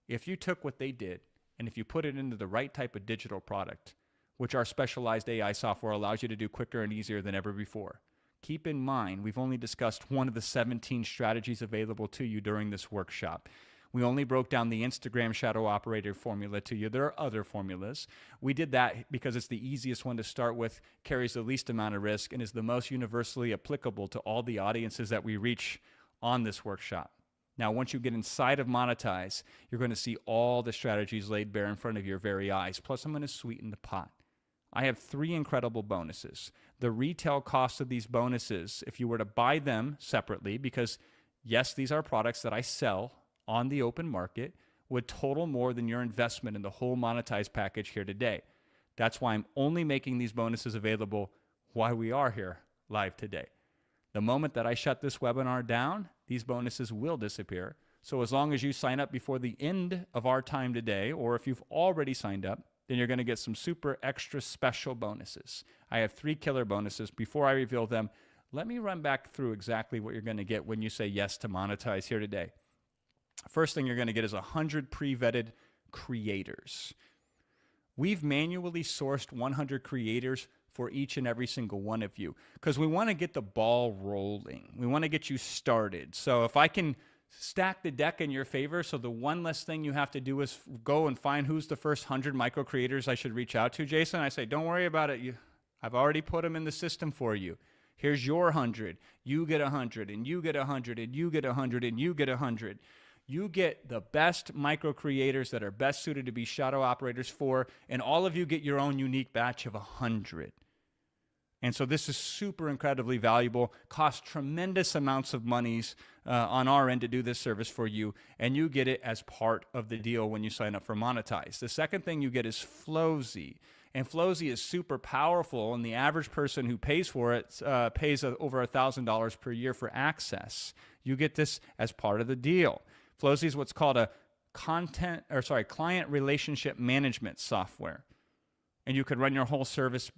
Speaker 2: If you took what they did and if you put it into the right type of digital product, which our specialized AI software allows you to do quicker and easier than ever before. Keep in mind, we've only discussed one of the 17 strategies available to you during this workshop. We only broke down the Instagram shadow operator formula to you. There are other formulas. We did that because it's the easiest one to start with, carries the least amount of risk, and is the most universally applicable to all the audiences that we reach on this workshop. Now, once you get inside of Monetize, you're going to see all the strategies laid bare in front of your very eyes. Plus, I'm going to sweeten the pot. I have 3 incredible bonuses. The retail cost of these bonuses, if you were to buy them separately, because yes, these are products that I sell on the open market, would total more than your investment in the whole Monetize package here today. That's why I'm only making these bonuses available while we are here live today. The moment that I shut this webinar down, these bonuses will disappear. So as long as you sign up before the end of our time today, or if you've already signed up, then you're going to get some super extra special bonuses. I have 3 killer bonuses. Before I reveal them, let me run back through exactly what you're going to get when you say yes to Monetize here today. First thing you're going to get is 100 pre-vetted creators. We've manually sourced 100 creators for each and every single one of you because we want to get the ball rolling. We want to get you started. So if I can stack the deck in your favor, so the one less thing you have to do is go and find who's the first 100 micro creators I should reach out to, Jason. I say, don't worry about it. I've already put them in the system for you. Here's your 100. You get 100, and you get 100, and you get 100, and you get 100. You get the best micro creators that are best suited to be shadow operators for, and all of you get your own unique batch of 100. And so this is super incredibly valuable, costs tremendous amounts of monies on our end to do this service for you, and you get it as part of the deal when you sign up for Monetize. The second thing you get is Flowzy. And Flowzy is super powerful, and the average person who pays for it pays over $1,000 per year for access. You get this as part of the deal. Flowzy is what's called a client relationship management software. And you could run your whole service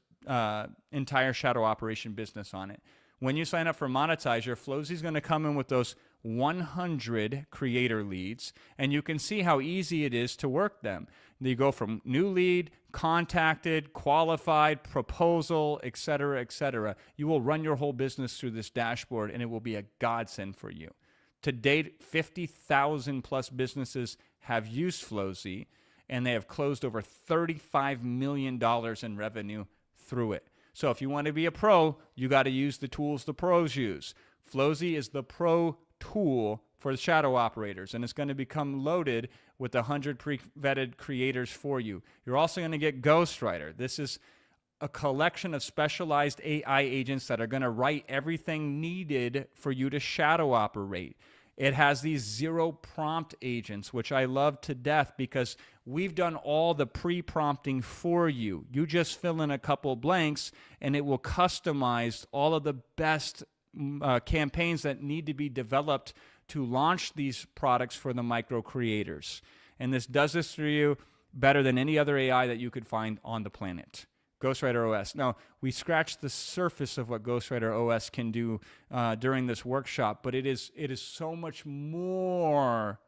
Speaker 2: entire shadow operation business on it. When you sign up for Monetize, your Flowzy is going to come in with those 100 creator leads, and you can see how easy it is to work them. You go from new lead, contacted, qualified, proposal, etc., etc. You will run your whole business through this dashboard, and it will be a godsend for you. To date, 50,000 plus businesses have used Flowzy, and they have closed over $35 million in revenue through it. So if you want to be a pro, you got to use the tools the pros use. Flowzy is the pro tool for the shadow operators, and it's going to become loaded with 100 pre-vetted creators for you. You're also going to get Ghostwriter. This is a collection of specialized AI agents that are going to write everything needed for you to shadow operate. It has these 0 prompt agents, which I love to death because we've done all the pre-prompting for you. You just fill in a couple blanks and it will customize all of the best campaigns that need to be developed to launch these products for the micro creators. And this does this for you better than any other AI that you could find on the planet. Ghostwriter OS. Now, we scratched the surface of what Ghostwriter OS can do during this workshop, but it is so much more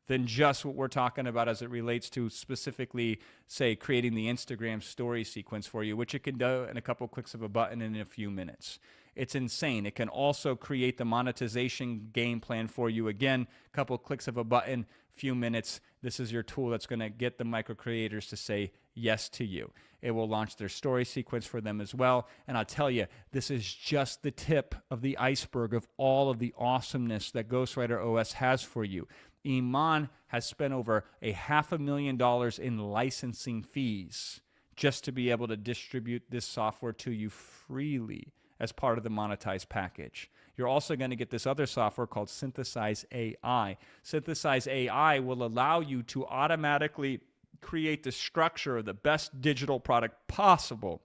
Speaker 2: than just what we're talking about as it relates to specifically, say, creating the Instagram story sequence for you, which it can do in a couple clicks of a button in a few minutes. It's insane. It can also create the monetization game plan for you. Again, a couple clicks of a button, few minutes. This is your tool that's going to get the micro creators to say yes to you. It will launch their story sequence for them as well. And I'll tell you, this is just the tip of the iceberg of all of the awesomeness that Ghostwriter OS has for you. Iman has spent over $500,000 in licensing fees just to be able to distribute this software to you freely as part of the Monetize package. You're also going to get this other software called Synthesize AI. Synthesize AI will allow you to automatically create the structure of the best digital product possible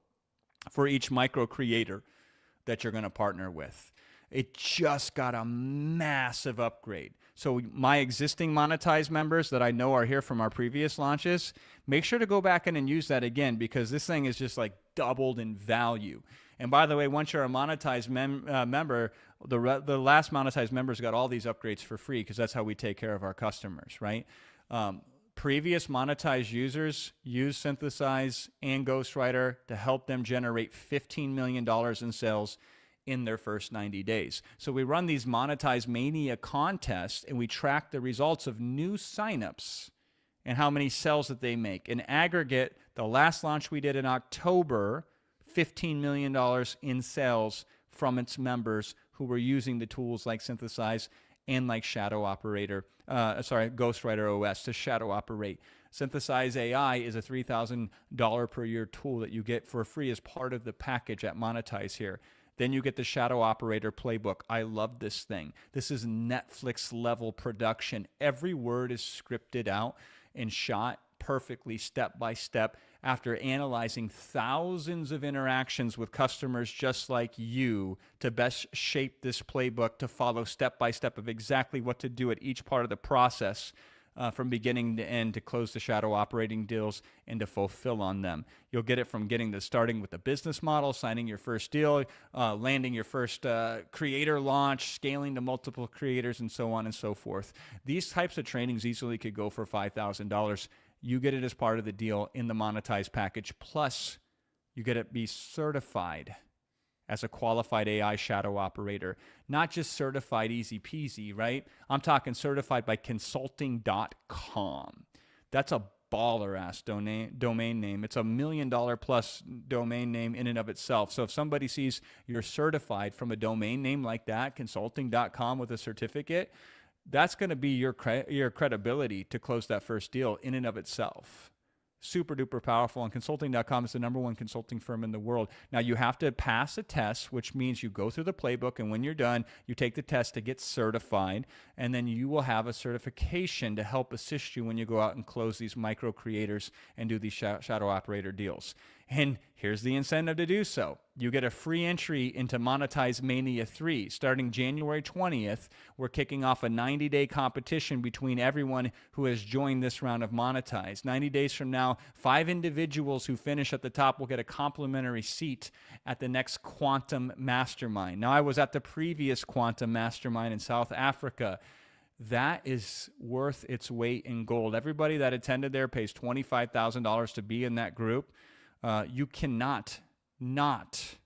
Speaker 2: for each micro creator that you're going to partner with. It just got a massive upgrade. So my existing Monetize members that I know are here from our previous launches, make sure to go back in and use that again because this thing is just like doubled in value. And by the way, once you're a monetized member, the last monetized members got all these upgrades for free because that's how we take care of our customers, right? Previous monetized users use Synthesize and Ghostwriter to help them generate $15 million in sales in their first 90 days. So we run these Monetize Mania contests and we track the results of new signups and how many sales that they make. In aggregate, the last launch we did in October, $15 million in sales from its members who were using the tools like Synthesize and like Ghostwriter OS to shadow operate. Synthesize AI is a $3,000 per year tool that you get for free as part of the package at Monetize here. Then you get the Shadow Operator Playbook. I love this thing. This is Netflix level production. Every word is scripted out and shot perfectly step by step after analyzing thousands of interactions with customers just like you to best shape this playbook to follow step by step of exactly what to do at each part of the process from beginning to end to close the shadow operating deals and to fulfill on them. You'll get it from starting with the business model, signing your first deal, landing your first creator launch, scaling to multiple creators, and so on and so forth. These types of trainings easily could go for $5,000. You get it as part of the deal in the monetized package. Plus, you get to be certified as a qualified AI shadow operator. Not just certified easy peasy, right? I'm talking certified by consulting.com. That's a baller ass domain name. It's $1 million plus domain name in and of itself. So if somebody sees you're certified from a domain name like that, consulting.com with a certificate, that's going to be your credibility to close that first deal in and of itself. Super duper powerful. And consulting.com is the #1 consulting firm in the world. Now you have to pass a test, which means you go through the playbook, and when you're done, you take the test to get certified, and then you will have a certification to help assist you when you go out and close these micro creators and do these shadow operator deals. And here's the incentive to do so. You get a free entry into Monetize Mania 3. Starting January 20th, we're kicking off a 90-day competition between everyone who has joined this round of Monetize. 90 days from now, 5 individuals who finish at the top will get a complimentary seat at the next Quantum Mastermind. Now, I was at the previous Quantum Mastermind in South Africa. That is worth its weight in gold. Everybody that attended there pays $25,000 to be in that group. You cannot not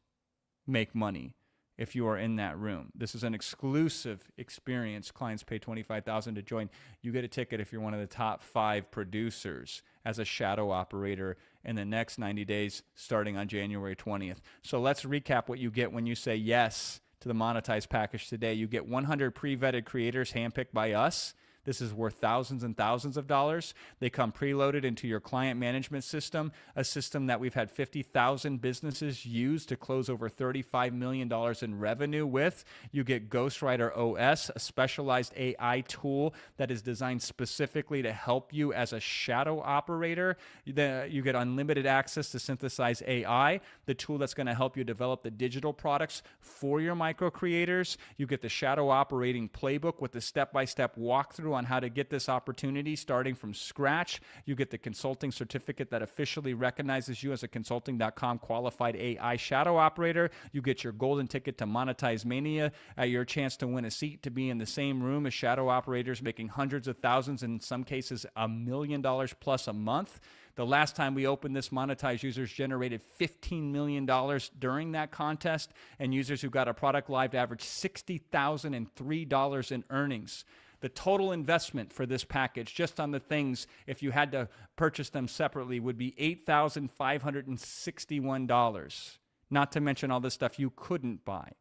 Speaker 2: make money if you are in that room. This is an exclusive experience. Clients pay $25,000 to join. You get a ticket if you're one of the top 5 producers as a shadow operator in the next 90 days starting on January 20th. So let's recap what you get when you say yes to the Monetize package today. You get 100 pre-vetted creators handpicked by us. This is worth thousands and thousands of dollars. They come preloaded into your client management system, a system that we've had 50,000 businesses use to close over $35 million in revenue with. You get Ghostwriter OS, a specialized AI tool that is designed specifically to help you as a shadow operator. You get unlimited access to Synthesize AI, the tool that's going to help you develop the digital products for your micro creators. You get the shadow operating playbook with the step-by-step walkthrough on how to get this opportunity starting from scratch. You get the consulting certificate that officially recognizes you as a consulting.com qualified AI shadow operator. You get your golden ticket to Monetize Mania, your chance to win a seat to be in the same room as shadow operators making hundreds of thousands, in some cases $1 million plus a month. The last time we opened this, Monetize users generated $15 million during that contest, and users who got a product live averaged $60,003 in earnings. The total investment for this package, just on the things, if you had to purchase them separately, would be $8,561, not to mention all the stuff you couldn't buy.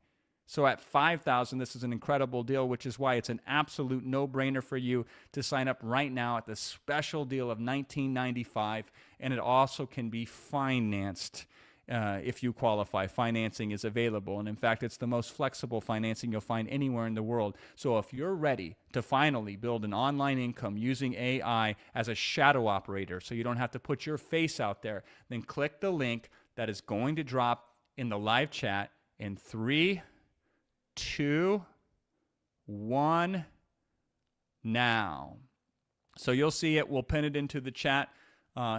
Speaker 2: So at $5,000, this is an incredible deal, which is why it's an absolute no-brainer for you to sign up right now at the special deal of $19.95, and it also can be financed. If you qualify. Financing is available, and in fact, it's the most flexible financing you'll find anywhere in the world. So if you're ready to finally build an online income using AI as a shadow operator so you don't have to put your face out there, then click the link that is going to drop in the live chat in 3, 2, 1, now. So you'll see it. We'll pin it into the chat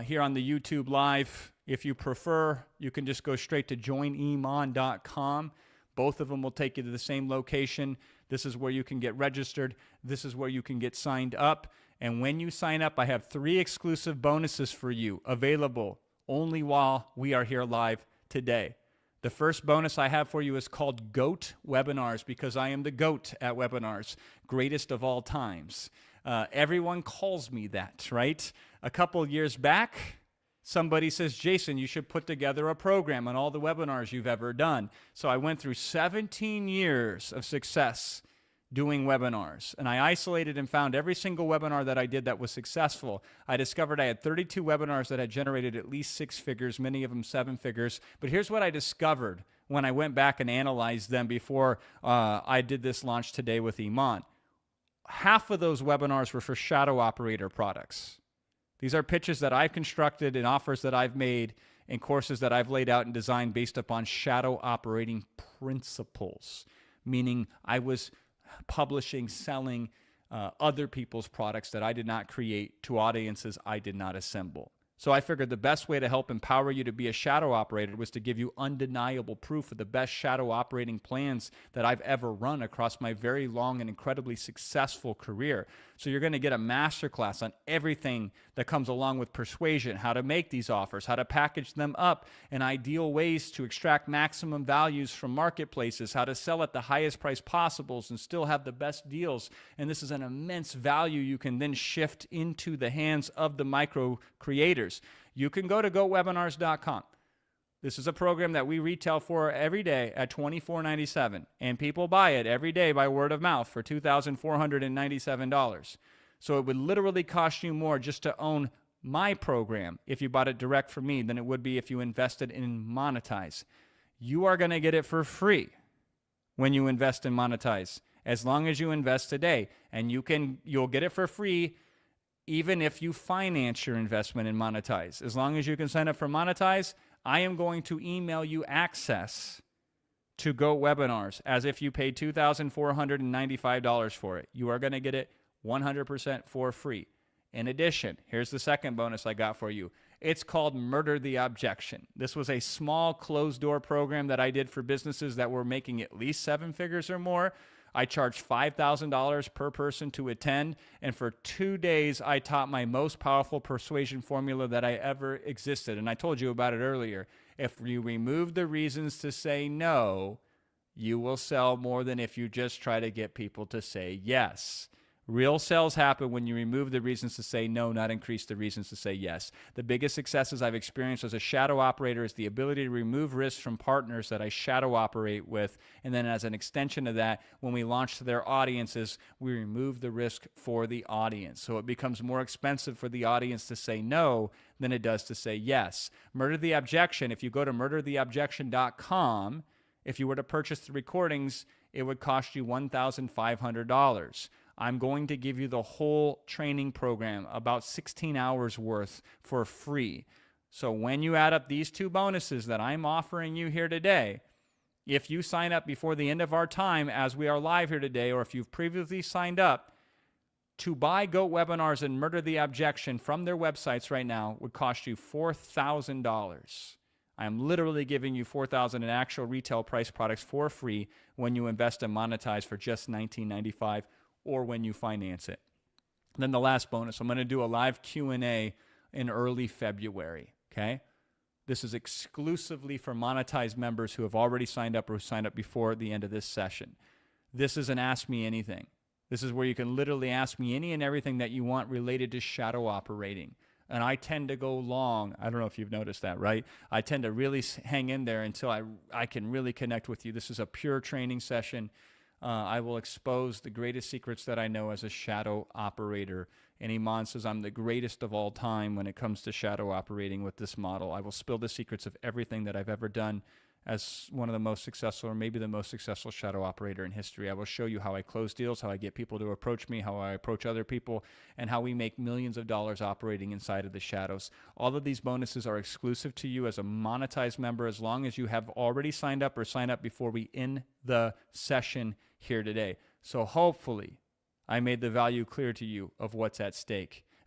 Speaker 2: here on the YouTube live. If you prefer, you can just go straight to joiniman.com. Both of them will take you to the same location. This is where you can get registered. This is where you can get signed up. And when you sign up, I have 3 exclusive bonuses for you available only while we are here live today. The first bonus I have for you is called GOAT Webinars, because I am the GOAT at webinars, greatest of all times. Everyone calls me that, right? A couple years back, somebody says, Jason, you should put together a program on all the webinars you've ever done. So I went through 17 years of success doing webinars, and I isolated and found every single webinar that I did that was successful. I discovered I had 32 webinars that had generated at least 6 figures, many of them 7 figures. But here's what I discovered when I went back and analyzed them before I did this launch today with Iman. Half of those webinars were for shadow operator products. These are pitches that I've constructed and offers that I've made and courses that I've laid out and designed based upon shadow operating principles, meaning I was publishing, selling other people's products that I did not create to audiences I did not assemble. So I figured the best way to help empower you to be a shadow operator was to give you undeniable proof of the best shadow operating plans that I've ever run across my very long and incredibly successful career. So you're going to get a masterclass on everything that comes along with persuasion, how to make these offers, how to package them up, and ideal ways to extract maximum values from marketplaces, how to sell at the highest price possibles and still have the best deals. And this is an immense value you can then shift into the hands of the micro creators. You can go to gowebinars.com. This is a program that we retail for every day at $24.97, and people buy it every day by word of mouth for $2,497. So it would literally cost you more just to own my program if you bought it direct from me than it would be if you invested in Monetize. You are going to get it for free when you invest in Monetize, as long as you invest today, and you'll get it for free even if you finance your investment in Monetize. As long as you can sign up for Monetize, I am going to email you access to Go Webinars as if you paid $2,495 for it. You are going to get it 100% for free. In addition, here's the second bonus I got for you. It's called Murder the Objection. This was a small closed-door program that I did for businesses that were making at least 7 figures or more. I charged $5,000 per person to attend, and for 2 days, I taught my most powerful persuasion formula that I ever existed. And I told you about it earlier. If you remove the reasons to say no, you will sell more than if you just try to get people to say yes. Real sales happen when you remove the reasons to say no, not increase the reasons to say yes. The biggest successes I've experienced as a shadow operator is the ability to remove risks from partners that I shadow operate with. And then as an extension of that, when we launch to their audiences, we remove the risk for the audience. So it becomes more expensive for the audience to say no than it does to say yes. Murder the Objection, if you go to murdertheobjection.com, if you were to purchase the recordings, it would cost you $1,500. I'm going to give you the whole training program, about 16 hours worth, for free. So when you add up these 2 bonuses that I'm offering you here today, if you sign up before the end of our time as we are live here today, or if you've previously signed up, to buy Go Webinars and Murder the Objection from their websites right now would cost you $4,000. I am literally giving you $4,000 in actual retail price products for free when you invest in Monetize for just $19.95, or when you finance it. Then the last bonus, I'm going to do a live Q&A in early February, okay? This is exclusively for Monetize members who have already signed up or who signed up before the end of this session. This is an Ask Me Anything. This is where you can literally ask me any and everything that you want related to shadow operating. And I tend to go long. I don't know if you've noticed that, right? I tend to really hang in there until I can really connect with you. This is a pure training session. I will expose the greatest secrets that I know as a shadow operator. And Iman says I'm the greatest of all time when it comes to shadow operating with this model. I will spill the secrets of everything that I've ever done as one of the most successful, or maybe the most successful shadow operator in history. I will show you how I close deals, how I get people to approach me, how I approach other people, and how we make millions of dollars operating inside of the shadows. All of these bonuses are exclusive to you as a Monetize member, as long as you have already signed up or signed up before we end the session here today. So hopefully I made the value clear to you of what's at stake.